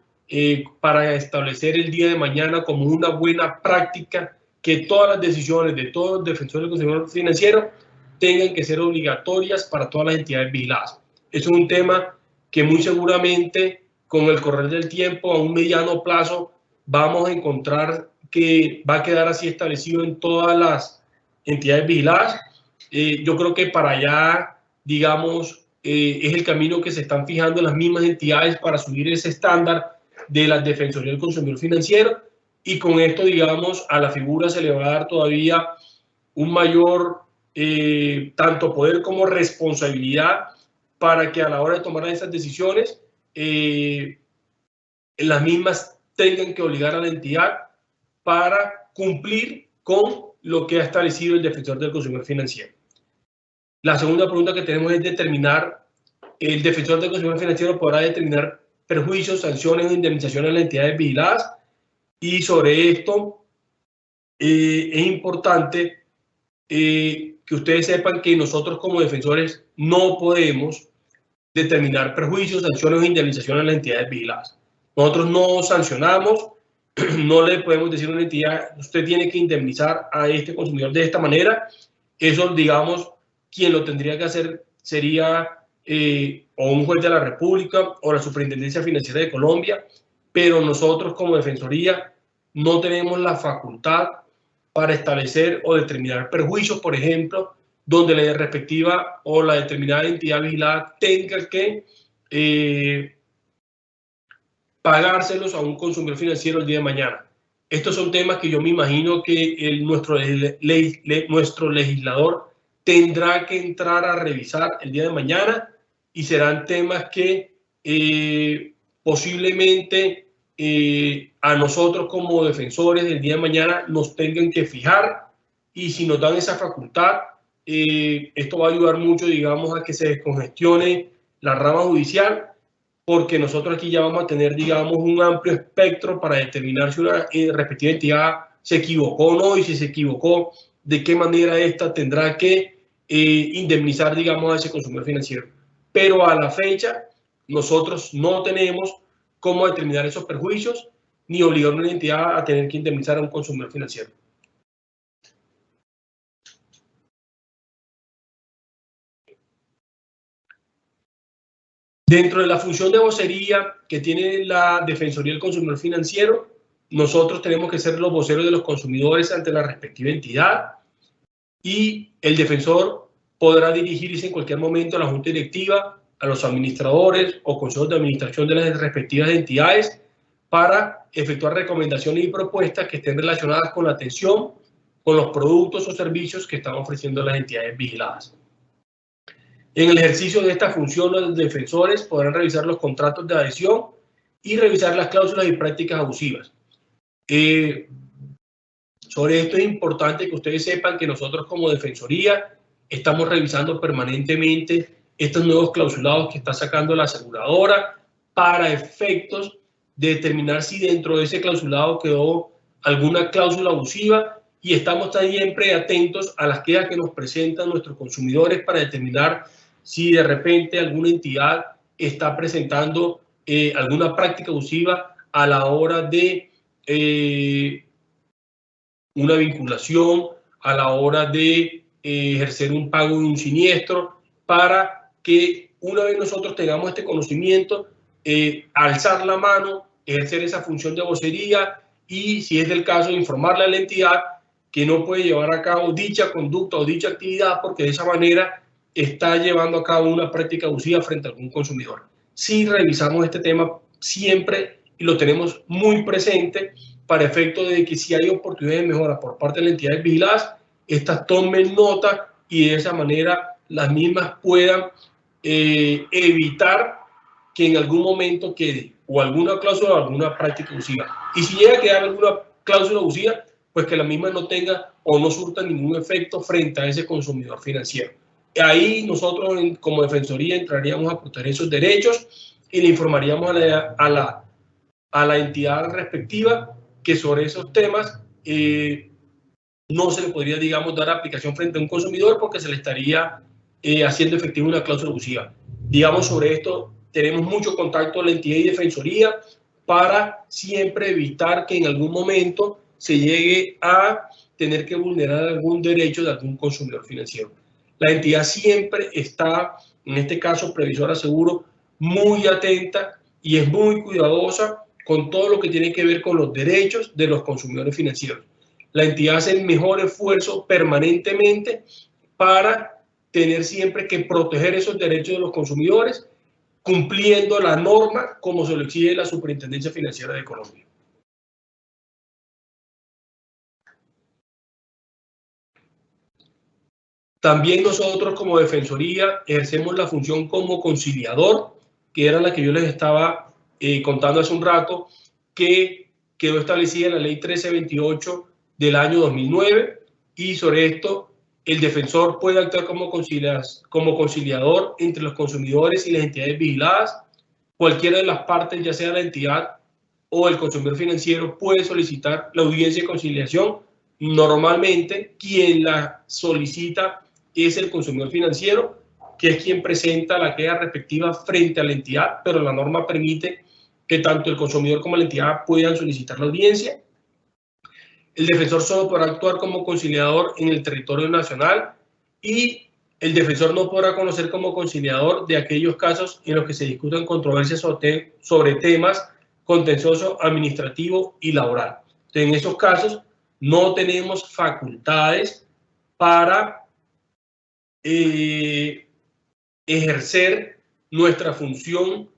para establecer el día de mañana como una buena práctica que todas las decisiones de todos los defensores del consumidor financiero tengan que ser obligatorias para todas las entidades vigiladas. Es un tema que muy seguramente con el correr del tiempo a un mediano plazo vamos a encontrar que va a quedar así establecido en todas las entidades vigiladas. Yo creo que para allá, digamos, es el camino que se están fijando las mismas entidades para subir ese estándar de la Defensoría del Consumidor Financiero, y con esto, digamos, a la figura se le va a dar todavía un mayor tanto poder como responsabilidad para que a la hora de tomar esas decisiones las mismas tengan que obligar a la entidad para cumplir con lo que ha establecido el defensor del consumidor financiero. La segunda pregunta que tenemos es determinar, el defensor del consumidor financiero podrá determinar perjuicios, sanciones o indemnizaciones a las entidades vigiladas, y sobre esto es importante que ustedes sepan que nosotros como defensores no podemos determinar perjuicios, sanciones o indemnizaciones a las entidades vigiladas. Nosotros no sancionamos, no le podemos decir a una entidad, usted tiene que indemnizar a este consumidor de esta manera. Eso, digamos, quien lo tendría que hacer sería o un juez de la República o la Superintendencia Financiera de Colombia, pero nosotros como Defensoría no tenemos la facultad para establecer o determinar perjuicios, por ejemplo, donde la respectiva o la determinada entidad vigilada tenga que pagárselos a un consumidor financiero el día de mañana. Estos son temas que yo me imagino que nuestro legislador tendrá que entrar a revisar el día de mañana, y serán temas que posiblemente a nosotros como defensores del día de mañana nos tengan que fijar, y si nos dan esa facultad, esto va a ayudar mucho, digamos, a que se descongestione la rama judicial, porque nosotros aquí ya vamos a tener, digamos, un amplio espectro para determinar si una respectiva entidad se equivocó o no, y si se equivocó, de qué manera esta tendrá que indemnizar, digamos, a ese consumidor financiero. Pero a la fecha, nosotros no tenemos cómo determinar esos perjuicios, ni obligar a una entidad a tener que indemnizar a un consumidor financiero. Dentro de la función de vocería que tiene la Defensoría del Consumidor Financiero, nosotros tenemos que ser los voceros de los consumidores ante la respectiva entidad, y el defensor podrá dirigirse en cualquier momento a la junta directiva, a los administradores o consejos de administración de las respectivas entidades para efectuar recomendaciones y propuestas que estén relacionadas con la atención, con los productos o servicios que están ofreciendo las entidades vigiladas. En el ejercicio de esta función, los defensores podrán revisar los contratos de adhesión y revisar las cláusulas y prácticas abusivas. Sobre esto es importante que ustedes sepan que nosotros como Defensoría estamos revisando permanentemente estos nuevos clausulados que está sacando la aseguradora para efectos de determinar si dentro de ese clausulado quedó alguna cláusula abusiva, y estamos siempre atentos a las quejas que nos presentan nuestros consumidores para determinar si de repente alguna entidad está presentando alguna práctica abusiva a la hora de una vinculación, a la hora de ejercer un pago de un siniestro, para que una vez nosotros tengamos este conocimiento, alzar la mano, ejercer esa función de vocería, y si es del caso informarle a la entidad que no puede llevar a cabo dicha conducta o dicha actividad porque de esa manera está llevando a cabo una práctica abusiva frente a algún consumidor. Sí revisamos este tema siempre y lo tenemos muy presente, para efecto de que si hay oportunidades de mejora por parte de las entidades vigiladas, estas tomen nota y de esa manera las mismas puedan evitar que en algún momento quede o alguna cláusula o alguna práctica abusiva. Y si llega a quedar alguna cláusula abusiva, pues que la misma no tenga o no surta ningún efecto frente a ese consumidor financiero. Ahí nosotros como Defensoría entraríamos a proteger esos derechos y le informaríamos a la entidad respectiva que sobre esos temas no se le podría, digamos, dar aplicación frente a un consumidor porque se le estaría haciendo efectiva una cláusula abusiva. Digamos, sobre esto tenemos mucho contacto con la entidad y Defensoría para siempre evitar que en algún momento se llegue a tener que vulnerar algún derecho de algún consumidor financiero. La entidad siempre está, en este caso Previsora Seguro, muy atenta y es muy cuidadosa con todo lo que tiene que ver con los derechos de los consumidores financieros. La entidad hace el mejor esfuerzo permanentemente para tener siempre que proteger esos derechos de los consumidores, cumpliendo la norma como se lo exige la Superintendencia Financiera de Colombia. También nosotros como Defensoría ejercemos la función como conciliador, que era la que yo les estaba contando hace un rato, que quedó establecida en la Ley 1328 del año 2009, y sobre esto el defensor puede actuar como conciliador entre los consumidores y las entidades vigiladas. Cualquiera de las partes, ya sea la entidad o el consumidor financiero, puede solicitar la audiencia de conciliación. Normalmente quien la solicita es el consumidor financiero, que es quien presenta la queja respectiva frente a la entidad, pero la norma permite que tanto el consumidor como la entidad puedan solicitar la audiencia. El defensor solo podrá actuar como conciliador en el territorio nacional y el defensor no podrá conocer como conciliador de aquellos casos en los que se discutan controversias sobre temas contencioso, administrativo y laboral. Entonces, en esos casos no tenemos facultades para ejercer nuestra función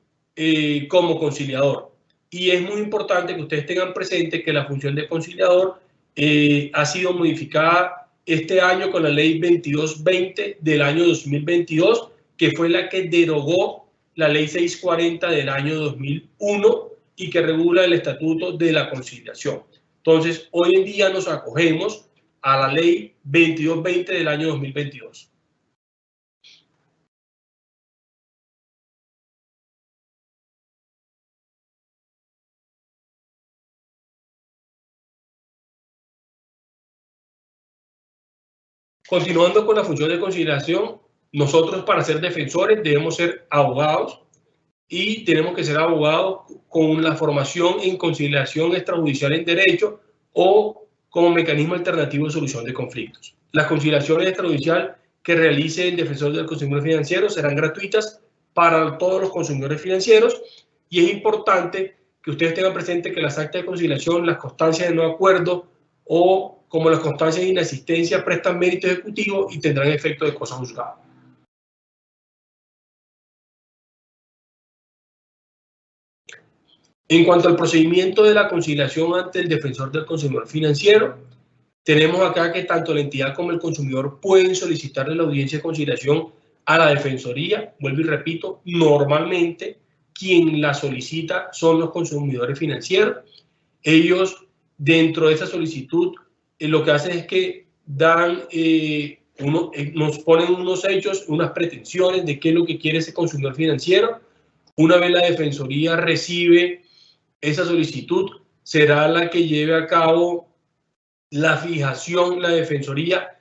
como conciliador. Y es muy importante que ustedes tengan presente que la función de conciliador ha sido modificada este año con la ley 2220 del año 2022, que fue la que derogó la ley 640 del año 2001 y que regula el estatuto de la conciliación. Entonces, hoy en día nos acogemos a la ley 2220 del año 2022. Continuando con la función de conciliación, nosotros para ser defensores debemos ser abogados y tenemos que ser abogados con la formación en conciliación extrajudicial en derecho o como mecanismo alternativo de solución de conflictos. Las conciliaciones extrajudiciales que realice el defensor del consumidor financiero serán gratuitas para todos los consumidores financieros y es importante que ustedes tengan presente que las actas de conciliación, las constancias de no acuerdo o como las constancias de inasistencia prestan mérito ejecutivo y tendrán efecto de cosa juzgada. En cuanto al procedimiento de la conciliación ante el defensor del consumidor financiero, tenemos acá que tanto la entidad como el consumidor pueden solicitarle la audiencia de conciliación a la Defensoría. Vuelvo y repito, normalmente quien la solicita son los consumidores financieros. Ellos, dentro de esa solicitud, lo que hacen es que nos ponen unos hechos, unas pretensiones de qué es lo que quiere ese consumidor financiero. Una vez la Defensoría recibe esa solicitud, será la que lleve a cabo la fijación, la Defensoría,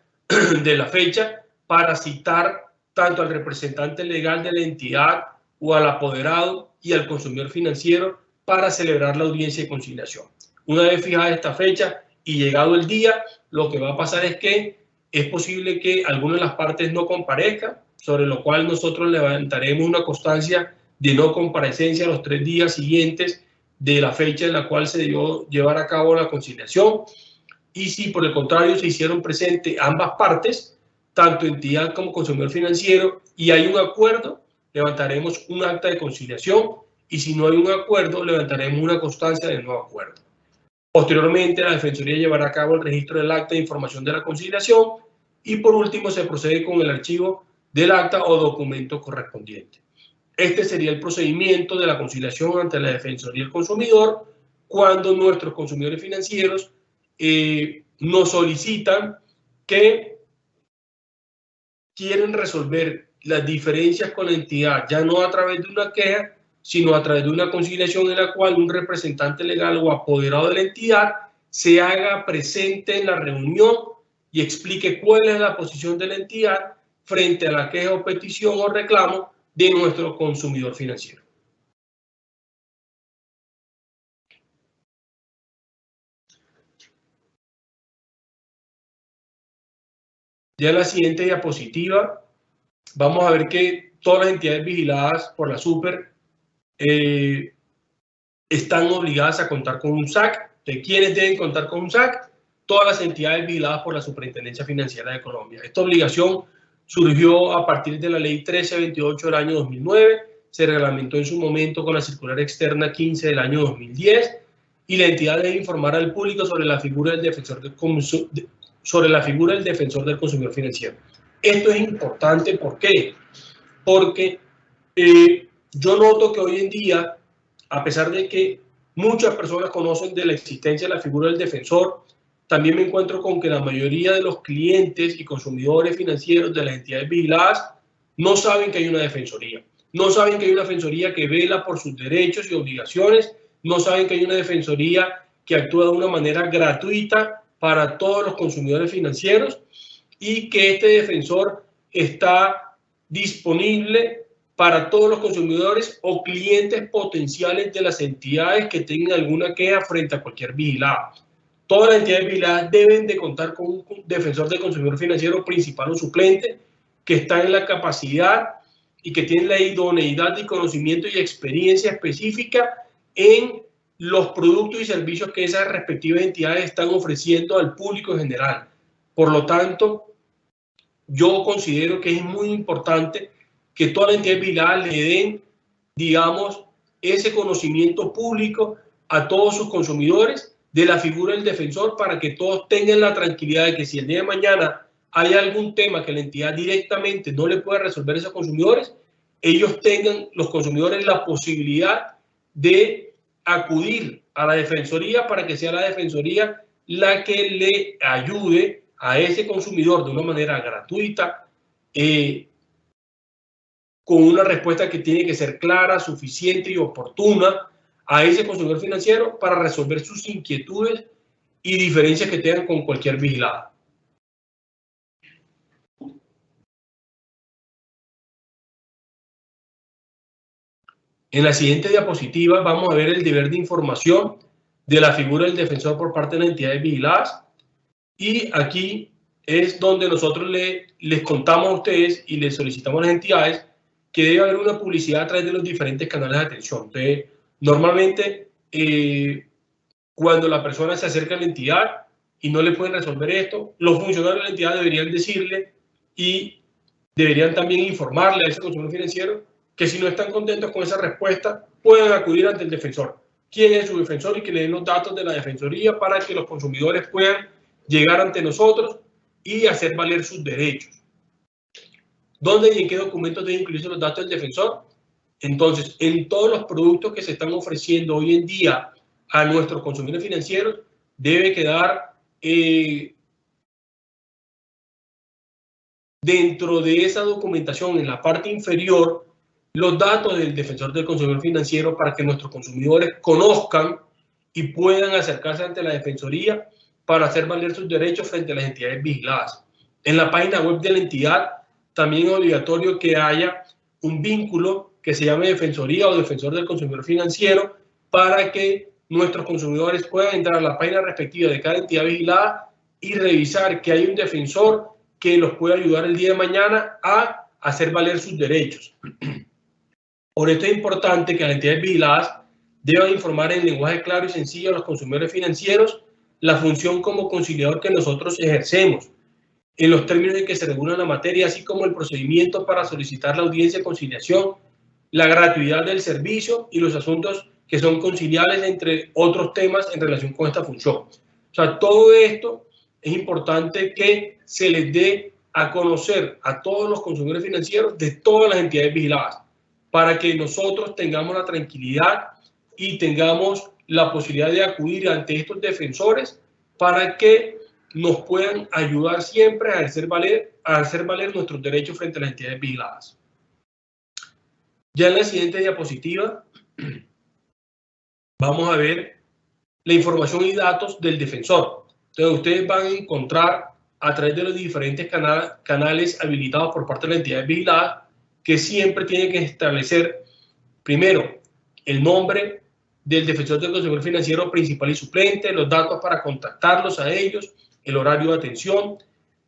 de la fecha para citar tanto al representante legal de la entidad o al apoderado y al consumidor financiero para celebrar la audiencia de conciliación. Una vez fijada esta fecha y llegado el día, lo que va a pasar es que es posible que alguna de las partes no comparezca, sobre lo cual nosotros levantaremos una constancia de no comparecencia los 3 días siguientes de la fecha en la cual se debió llevar a cabo la conciliación. Y si por el contrario se hicieron presentes ambas partes, tanto entidad como consumidor financiero, y hay un acuerdo, levantaremos un acta de conciliación, y si no hay un acuerdo, levantaremos una constancia de no acuerdo. Posteriormente, la Defensoría llevará a cabo el registro del acta de información de la conciliación y por último se procede con el archivo del acta o documento correspondiente. Este sería el procedimiento de la conciliación ante la Defensoría del Consumidor cuando nuestros consumidores financieros nos solicitan que quieren resolver las diferencias con la entidad, ya no a través de una queja, sino a través de una conciliación en la cual un representante legal o apoderado de la entidad se haga presente en la reunión y explique cuál es la posición de la entidad frente a la queja o petición o reclamo de nuestro consumidor financiero. Ya en la siguiente diapositiva vamos a ver que todas las entidades vigiladas por la Super están obligadas a contar con un SAC. ¿De quiénes deben contar con un SAC? Todas las entidades vigiladas por la Superintendencia Financiera de Colombia. Esta obligación surgió a partir de la Ley 1328 del año 2009, se reglamentó en su momento con la Circular Externa 15 del año 2010 y la entidad debe informar al público sobre la figura del defensor del consumidor financiero. Esto es importante, ¿por qué? Porque yo noto que hoy en día, a pesar de que muchas personas conocen de la existencia de la figura del defensor, también me encuentro con que la mayoría de los clientes y consumidores financieros de las entidades vigiladas no saben que hay una defensoría. No saben que hay una defensoría que vela por sus derechos y obligaciones. No saben que hay una defensoría que actúa de una manera gratuita para todos los consumidores financieros y que este defensor está disponible para todos los consumidores o clientes potenciales de las entidades que tengan alguna queja frente a cualquier vigilado. Todas las entidades vigiladas deben de contar con un defensor del consumidor financiero principal o suplente que está en la capacidad y que tiene la idoneidad y conocimiento y experiencia específica en los productos y servicios que esas respectivas entidades están ofreciendo al público en general. Por lo tanto, yo considero que es muy importante que todas las entidades vigiladas le den, digamos, ese conocimiento público a todos sus consumidores de la figura del defensor para que todos tengan la tranquilidad de que si el día de mañana hay algún tema que la entidad directamente no le pueda resolver a esos consumidores, ellos tengan, los consumidores, la posibilidad de acudir a la defensoría para que sea la defensoría la que le ayude a ese consumidor de una manera gratuita, con una respuesta que tiene que ser clara, suficiente y oportuna a ese consumidor financiero para resolver sus inquietudes y diferencias que tengan con cualquier vigilado. En la siguiente diapositiva vamos a ver el deber de información de la figura del defensor por parte de las entidades vigiladas y aquí es donde nosotros les contamos a ustedes y les solicitamos a las entidades que debe haber una publicidad a través de los diferentes canales de atención. Entonces, normalmente, cuando la persona se acerca a la entidad y no le pueden resolver esto, los funcionarios de la entidad deberían decirle y deberían también informarle a ese consumidor financiero que si no están contentos con esa respuesta, pueden acudir ante el defensor. ¿Quién es su defensor? Y que le den los datos de la defensoría para que los consumidores puedan llegar ante nosotros y hacer valer sus derechos. ¿Dónde y en qué documentos deben incluirse los datos del defensor? Entonces, en todos los productos que se están ofreciendo hoy en día a nuestros consumidores financieros, debe quedar dentro de esa documentación, en la parte inferior, los datos del defensor del consumidor financiero para que nuestros consumidores conozcan y puedan acercarse ante la defensoría para hacer valer sus derechos frente a las entidades vigiladas. En la página web de la entidad también es obligatorio que haya un vínculo que se llame defensoría o defensor del consumidor financiero para que nuestros consumidores puedan entrar a la página respectiva de cada entidad vigilada y revisar que hay un defensor que los puede ayudar el día de mañana a hacer valer sus derechos. Por esto es importante que las entidades vigiladas deban informar en lenguaje claro y sencillo a los consumidores financieros la función como conciliador que nosotros ejercemos, en los términos en que se regula la materia, así como el procedimiento para solicitar la audiencia de conciliación, la gratuidad del servicio y los asuntos que son conciliables entre otros temas en relación con esta función. O sea, todo esto es importante que se les dé a conocer a todos los consumidores financieros de todas las entidades vigiladas, para que nosotros tengamos la tranquilidad y tengamos la posibilidad de acudir ante estos defensores para que nos puedan ayudar siempre a hacer valer nuestros derechos frente a las entidades vigiladas. Ya en la siguiente diapositiva vamos a ver la información y datos del defensor. Entonces ustedes van a encontrar a través de los diferentes canales habilitados por parte de las entidades vigiladas que siempre tienen que establecer primero el nombre del defensor del consumidor financiero principal y suplente, los datos para contactarlos a ellos, el horario de atención,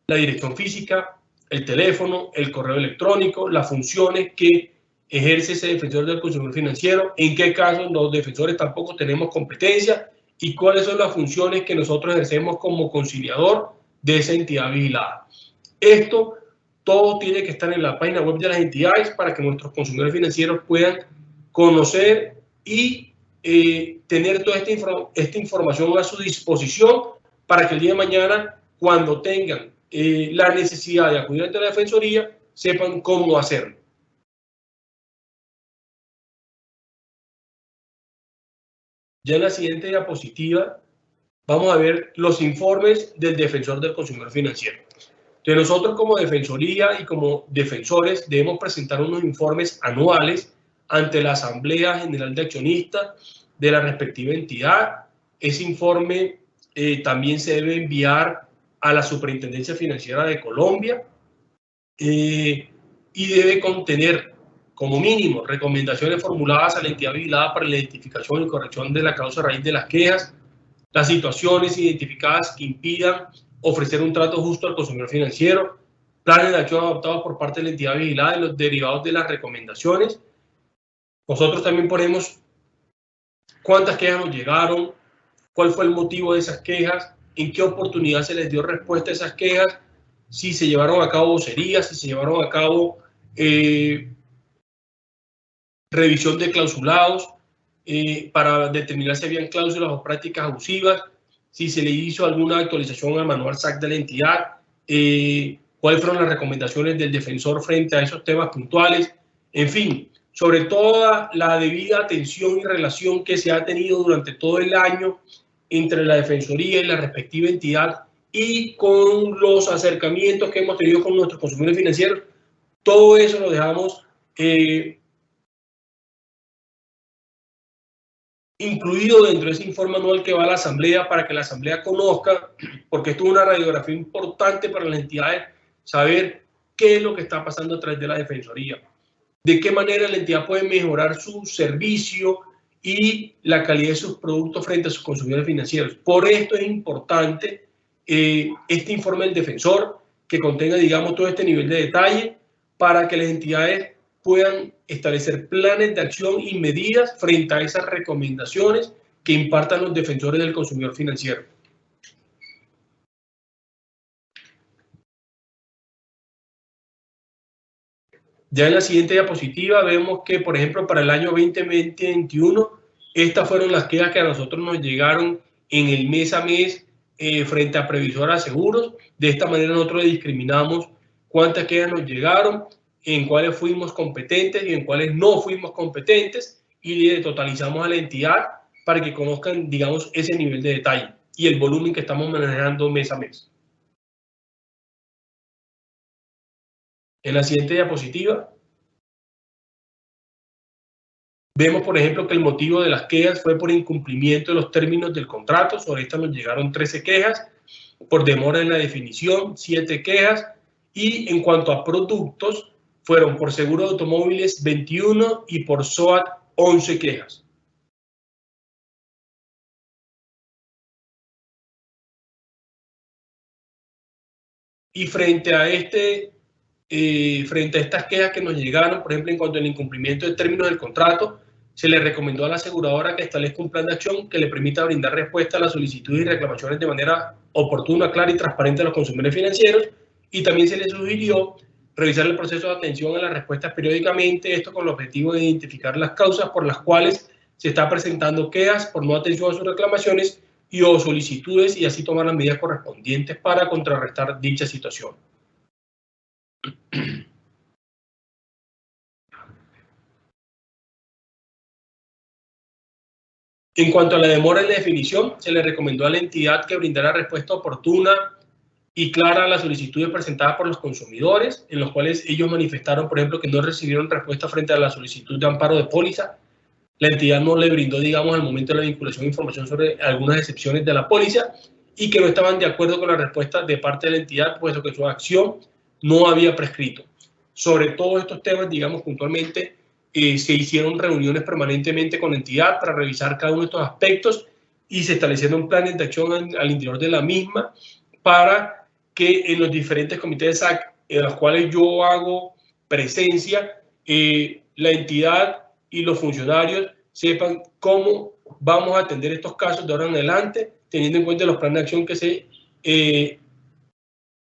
la dirección física, el teléfono, el correo electrónico, las funciones que ejerce ese defensor del consumidor financiero, en qué casos los defensores tampoco tenemos competencia y cuáles son las funciones que nosotros ejercemos como conciliador de esa entidad vigilada. Esto todo tiene que estar en la página web de las entidades para que nuestros consumidores financieros puedan conocer y tener toda esta información a su disposición para que el día de mañana, cuando tengan la necesidad de acudir ante la Defensoría, sepan cómo hacerlo. Ya en la siguiente diapositiva vamos a ver los informes del defensor del consumidor financiero. Entonces nosotros como Defensoría y como defensores debemos presentar unos informes anuales ante la Asamblea General de Accionistas de la respectiva entidad. Ese informe también se debe enviar a la Superintendencia Financiera de Colombia y debe contener como mínimo recomendaciones formuladas a la entidad vigilada para la identificación y corrección de la causa raíz de las quejas, las situaciones identificadas que impidan ofrecer un trato justo al consumidor financiero, planes de acción adoptados por parte de la entidad vigilada y los derivados de las recomendaciones. Nosotros también ponemos cuántas quejas nos llegaron, cuál fue el motivo de esas quejas, en qué oportunidad se les dio respuesta a esas quejas, si se llevaron a cabo vocerías, si se llevaron a cabo revisión de clausulados para determinar si habían cláusulas o prácticas abusivas, si se le hizo alguna actualización al manual SAC de la entidad, cuáles fueron las recomendaciones del defensor frente a esos temas puntuales, en fin, sobre toda la debida atención y relación que se ha tenido durante todo el año entre la Defensoría y la respectiva entidad y con los acercamientos que hemos tenido con nuestros consumidores financieros. Todo eso lo dejamos incluido dentro de ese informe anual que va a la Asamblea para que la Asamblea conozca, porque esto es una radiografía importante para las entidades, saber qué es lo que está pasando a través de la Defensoría, de qué manera la entidad puede mejorar su servicio y la calidad de sus productos frente a sus consumidores financieros. Por esto es importante este informe del defensor que contenga, digamos, todo este nivel de detalle para que las entidades puedan establecer planes de acción y medidas frente a esas recomendaciones que impartan los defensores del consumidor financiero. Ya en la siguiente diapositiva vemos que, por ejemplo, para el año 2020-2021, estas fueron las quejas que a nosotros nos llegaron en el mes a mes frente a Previsora Seguros. De esta manera nosotros discriminamos cuántas quejas nos llegaron, en cuáles fuimos competentes y en cuáles no fuimos competentes, y le totalizamos a la entidad para que conozcan, digamos, ese nivel de detalle y el volumen que estamos manejando mes a mes. En la siguiente diapositiva vemos, por ejemplo, que el motivo de las quejas fue por incumplimiento de los términos del contrato. Sobre esta nos llegaron 13 quejas, por demora en la definición 7 quejas, y en cuanto a productos fueron por seguro de automóviles 21 y por SOAT 11 quejas. Y frente a estas quejas que nos llegaron, por ejemplo, en cuanto al incumplimiento de términos del contrato, se le recomendó a la aseguradora que establezca un plan de acción que le permita brindar respuesta a las solicitudes y reclamaciones de manera oportuna, clara y transparente a los consumidores financieros, y también se le sugirió revisar el proceso de atención a las respuestas periódicamente, esto con el objetivo de identificar las causas por las cuales se está presentando quejas por no atención a sus reclamaciones y o solicitudes y así tomar las medidas correspondientes para contrarrestar dicha situación. En cuanto a la demora en la definición, se le recomendó a la entidad que brindara respuesta oportuna y clara a las solicitudes presentadas por los consumidores, en los cuales ellos manifestaron, por ejemplo, que no recibieron respuesta frente a la solicitud de amparo de póliza. La entidad no le brindó, digamos, al momento de la vinculación de información sobre algunas excepciones de la póliza y que no estaban de acuerdo con la respuesta de parte de la entidad, puesto que su acción no había prescrito. Sobre todos estos temas, digamos, puntualmente, se hicieron reuniones permanentemente con la entidad para revisar cada uno de estos aspectos y se establecieron planes de acción al interior de la misma para que en los diferentes comités de SAC en los cuales yo hago presencia, la entidad y los funcionarios sepan cómo vamos a atender estos casos de ahora en adelante, teniendo en cuenta los planes de acción que se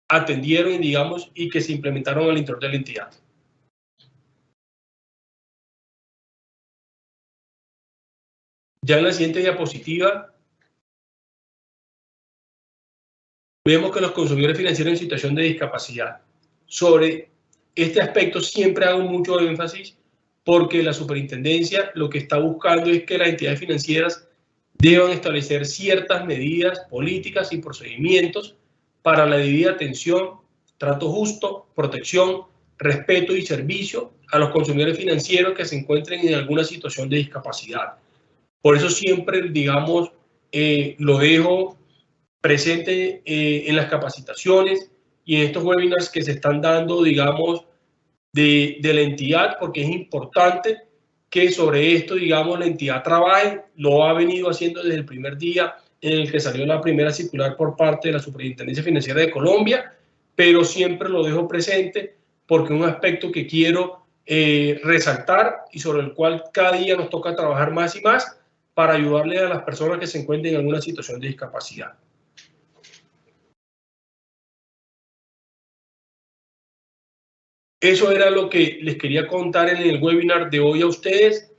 atendieron, digamos, y que se implementaron al interior de la entidad. Ya en la siguiente diapositiva vemos que los consumidores financieros en situación de discapacidad. Sobre este aspecto siempre hago mucho énfasis porque la superintendencia lo que está buscando es que las entidades financieras deban establecer ciertas medidas políticas y procedimientos para la debida atención, trato justo, protección, respeto y servicio a los consumidores financieros que se encuentren en alguna situación de discapacidad. Por eso siempre, digamos, lo dejo presente en las capacitaciones y en estos webinars que se están dando, digamos, de la entidad, porque es importante que sobre esto, digamos, la entidad trabaje. Lo ha venido haciendo desde el primer día en el que salió la primera circular por parte de la Superintendencia Financiera de Colombia, pero siempre lo dejo presente porque es un aspecto que quiero resaltar y sobre el cual cada día nos toca trabajar más y más para ayudarle a las personas que se encuentren en alguna situación de discapacidad. Eso era lo que les quería contar en el webinar de hoy a ustedes.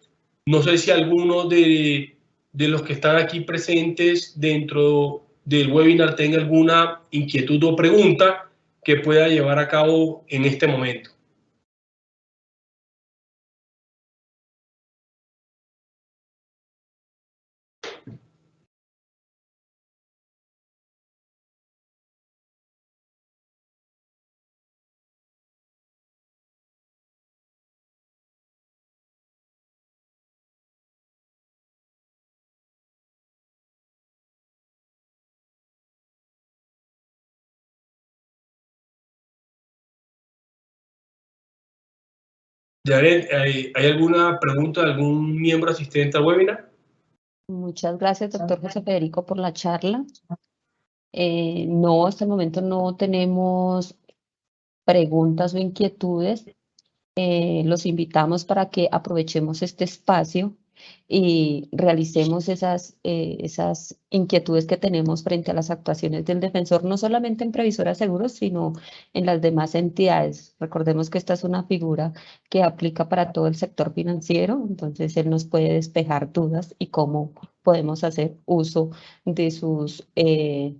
No sé si alguno de los que están aquí presentes dentro del webinar tenga alguna inquietud o pregunta que pueda llevar a cabo en este momento. Yaret, ¿hay alguna pregunta de algún miembro asistente al webinar? Muchas gracias, doctor José Federico, por la charla. No, hasta el momento no tenemos preguntas o inquietudes. Los invitamos para que aprovechemos este espacio y realicemos esas inquietudes que tenemos frente a las actuaciones del defensor, no solamente en Previsora Seguros, sino en las demás entidades. Recordemos que esta es una figura que aplica para todo el sector financiero, entonces él nos puede despejar dudas y cómo podemos hacer uso de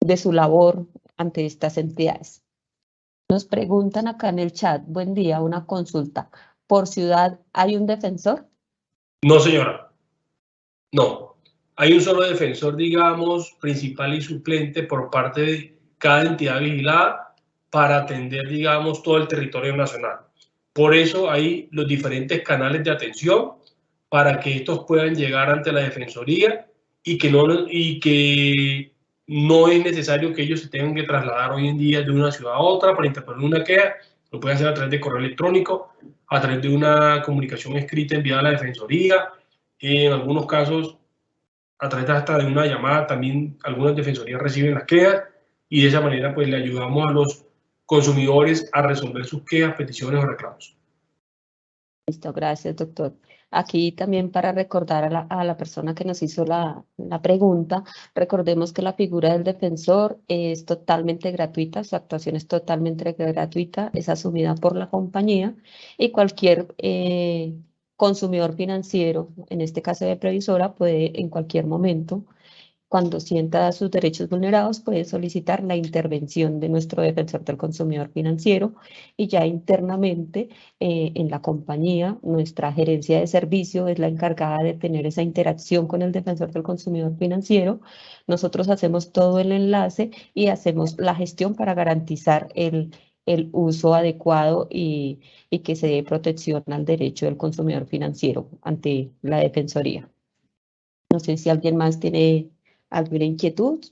de su labor ante estas entidades. Nos preguntan acá en el chat, buen día, una consulta. ¿Por ciudad hay un defensor? No, señora. No. Hay un solo defensor, digamos, principal y suplente por parte de cada entidad vigilada para atender, digamos, todo el territorio nacional. Por eso hay los diferentes canales de atención para que estos puedan llegar ante la Defensoría y que no es necesario que ellos se tengan que trasladar hoy en día de una ciudad a otra para interponer una queja. Lo pueden hacer a través de correo electrónico, a través de una comunicación escrita enviada a la Defensoría, en algunos casos a través hasta de una llamada. También algunas defensorías reciben las quejas y de esa manera pues le ayudamos a los consumidores a resolver sus quejas, peticiones o reclamos. Listo, gracias, doctor. Aquí también para recordar a la persona que nos hizo la pregunta, recordemos que la figura del defensor es totalmente gratuita, su actuación es totalmente gratuita, es asumida por la compañía y cualquier consumidor financiero, en este caso de previsora, puede en cualquier momento, cuando sienta sus derechos vulnerados, puede solicitar la intervención de nuestro defensor del consumidor financiero y ya internamente en la compañía, nuestra gerencia de servicio es la encargada de tener esa interacción con el defensor del consumidor financiero. Nosotros hacemos todo el enlace y hacemos la gestión para garantizar el uso adecuado y que se dé protección al derecho del consumidor financiero ante la Defensoría. No sé si alguien más tiene alguna inquietud.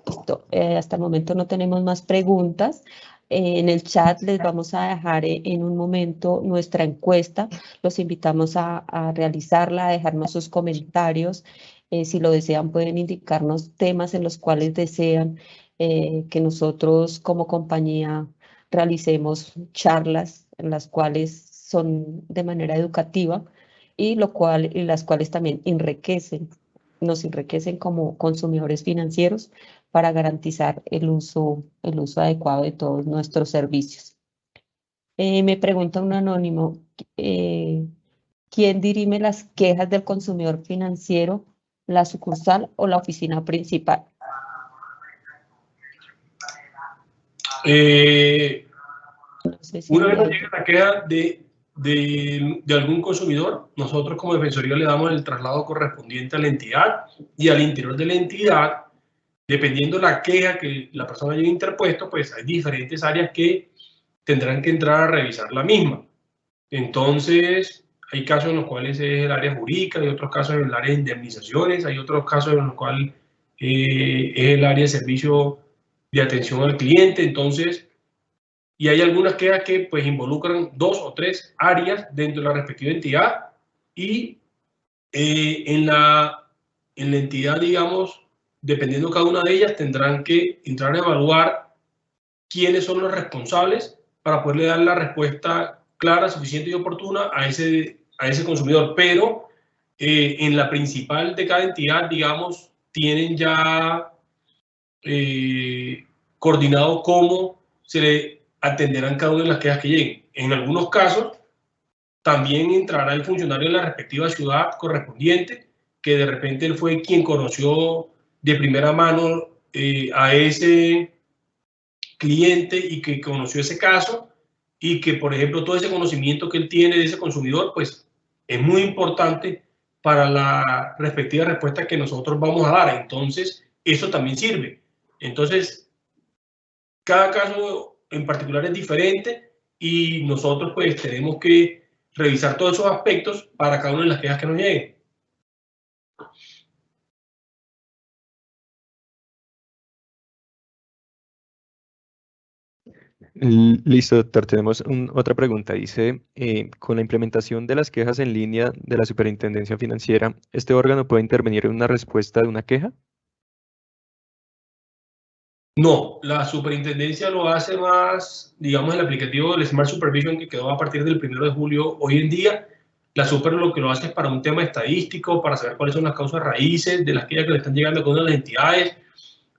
Listo. Hasta el momento no tenemos más preguntas. En el chat les vamos a dejar en un momento nuestra encuesta. Los invitamos a realizarla, a dejarnos sus comentarios. Si lo desean, pueden indicarnos temas en los cuales desean que nosotros como compañía realicemos charlas en las cuales son de manera educativa y las cuales también nos enriquecen como consumidores financieros para garantizar el uso adecuado de todos nuestros servicios. Me pregunta un anónimo, ¿quién dirime las quejas del consumidor financiero, la sucursal o la oficina principal? No sé si una vez nos llega la queja de algún consumidor, nosotros como Defensoría le damos el traslado correspondiente a la entidad y al interior de la entidad, dependiendo de la queja que la persona haya interpuesto, pues hay diferentes áreas que tendrán que entrar a revisar la misma. Entonces, hay casos en los cuales es el área jurídica, hay otros casos en el área de indemnizaciones, hay otros casos en los cuales es el área de servicio de atención al cliente. Entonces, y hay algunas quejas que pues involucran 2 o 3 áreas dentro de la respectiva entidad y en la entidad, digamos, dependiendo cada una de ellas, tendrán que entrar a evaluar quiénes son los responsables para poderle dar la respuesta clara, suficiente y oportuna a ese consumidor. Pero en la principal de cada entidad, digamos, tienen ya coordinado cómo se le atenderán cada una de las quejas que lleguen. En algunos casos, también entrará el funcionario de la respectiva ciudad correspondiente, que de repente él fue quien conoció de primera mano a ese cliente y que conoció ese caso y que, por ejemplo, todo ese conocimiento que él tiene de ese consumidor, pues es muy importante para la respectiva respuesta que nosotros vamos a dar. Entonces, eso también sirve. Entonces, cada caso en particular es diferente y nosotros pues tenemos que revisar todos esos aspectos para cada una de las quejas que nos lleguen. Listo, doctor. Tenemos otra pregunta. Dice, con la implementación de las quejas en línea de la Superintendencia Financiera, ¿este órgano puede intervenir en una respuesta de una queja? No, la superintendencia lo hace más, digamos, el aplicativo del Smart Supervision que quedó a partir del 1 de julio. Hoy en día, la super lo que lo hace es para un tema estadístico, para saber cuáles son las causas raíces de las quejas que le están llegando a cada una de las entidades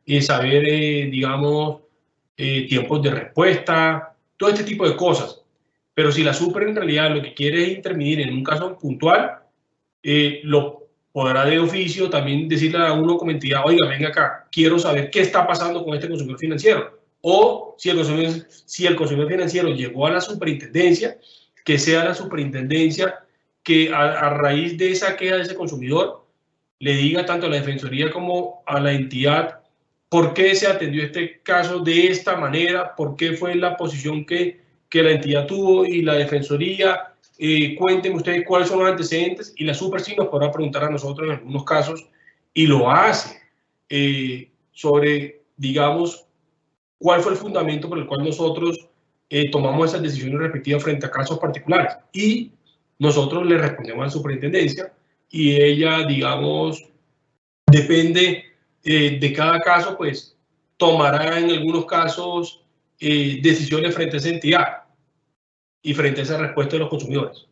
y saber, digamos, tiempos de respuesta, todo este tipo de cosas. Pero si la super en realidad lo que quiere es intervenir en un caso puntual, lo podrá de oficio también decirle a uno como entidad, oiga, venga acá, quiero saber qué está pasando con este consumidor financiero. O si el consumidor financiero llegó a la superintendencia, que sea la superintendencia que a raíz de esa queja de ese consumidor le diga tanto a la Defensoría como a la entidad por qué se atendió este caso de esta manera, por qué fue la posición que la entidad tuvo y la Defensoría. Cuéntenme ustedes cuáles son los antecedentes y la super sí nos podrá preguntar a nosotros en algunos casos y lo hace sobre, digamos, cuál fue el fundamento por el cual nosotros tomamos esas decisiones respectivas frente a casos particulares y nosotros le respondemos a la superintendencia y ella, digamos, depende de cada caso, pues tomará en algunos casos decisiones frente a esa entidad y frente a esa respuesta de los consumidores.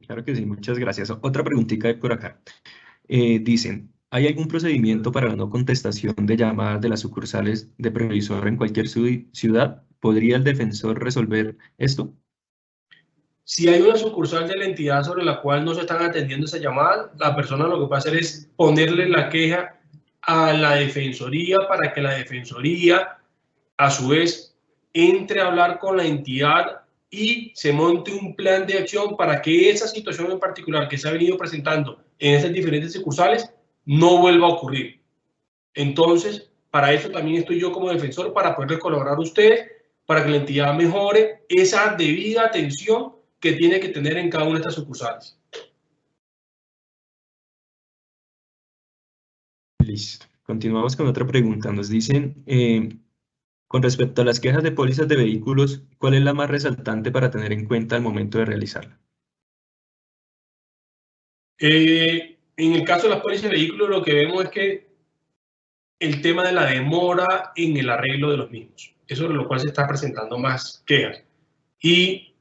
Claro que sí, muchas gracias. Otra preguntita de por acá. Dicen, ¿hay algún procedimiento para la no contestación de llamadas de las sucursales de previsor en cualquier ciudad? ¿Podría el defensor resolver esto? Si hay una sucursal de la entidad sobre la cual no se están atendiendo esa llamada, la persona lo que va a hacer es ponerle la queja a la defensoría para que la defensoría, a su vez, entre a hablar con la entidad y se monte un plan de acción para que esa situación en particular que se ha venido presentando en esas diferentes sucursales no vuelva a ocurrir. Entonces, para eso también estoy yo como defensor, para poder colaborar a ustedes, para que la entidad mejore esa debida atención que tiene que tener en cada una de estas sucursales. Listo. Continuamos con otra pregunta. Nos dicen, con respecto a las quejas de pólizas de vehículos, ¿cuál es la más resaltante para tener en cuenta al momento de realizarla? En el caso de las pólizas de vehículos, lo que vemos es que el tema de la demora en el arreglo de los mismos. Eso es lo cual se está presentando más quejas. Y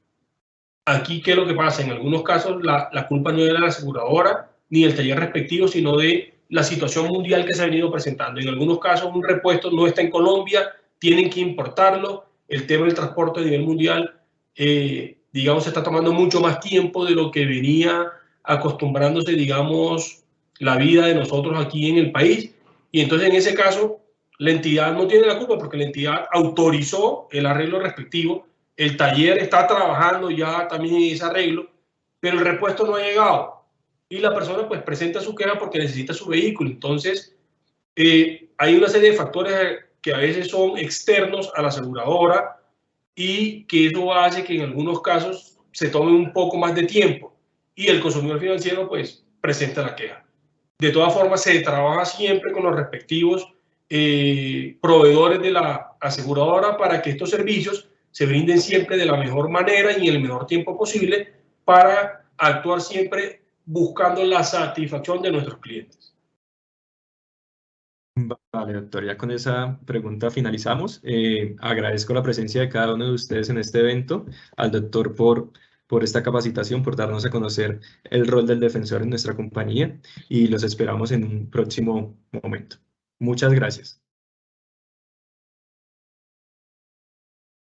aquí, ¿qué es lo que pasa? En algunos casos, la culpa no es de la aseguradora ni del taller respectivo, sino de la situación mundial que se ha venido presentando. En algunos casos, un repuesto no está en Colombia, tienen que importarlo. El tema del transporte a nivel mundial, digamos, se está tomando mucho más tiempo de lo que venía acostumbrándose, digamos, la vida de nosotros aquí en el país. Y entonces, en ese caso, la entidad no tiene la culpa porque la entidad autorizó el arreglo respectivo. El taller está trabajando ya también en ese arreglo, pero el repuesto no ha llegado. Y la persona pues presenta su queja porque necesita su vehículo. Entonces, hay una serie de factores que a veces son externos a la aseguradora y que eso hace que en algunos casos se tome un poco más de tiempo y el consumidor financiero pues presenta la queja. De todas formas, se trabaja siempre con los respectivos proveedores de la aseguradora para que estos servicios se brinden siempre de la mejor manera y en el menor tiempo posible para actuar siempre buscando la satisfacción de nuestros clientes. Vale, doctor, ya con esa pregunta finalizamos. Agradezco la presencia de cada uno de ustedes en este evento, al doctor por esta capacitación, por darnos a conocer el rol del defensor en nuestra compañía y los esperamos en un próximo momento. Muchas gracias.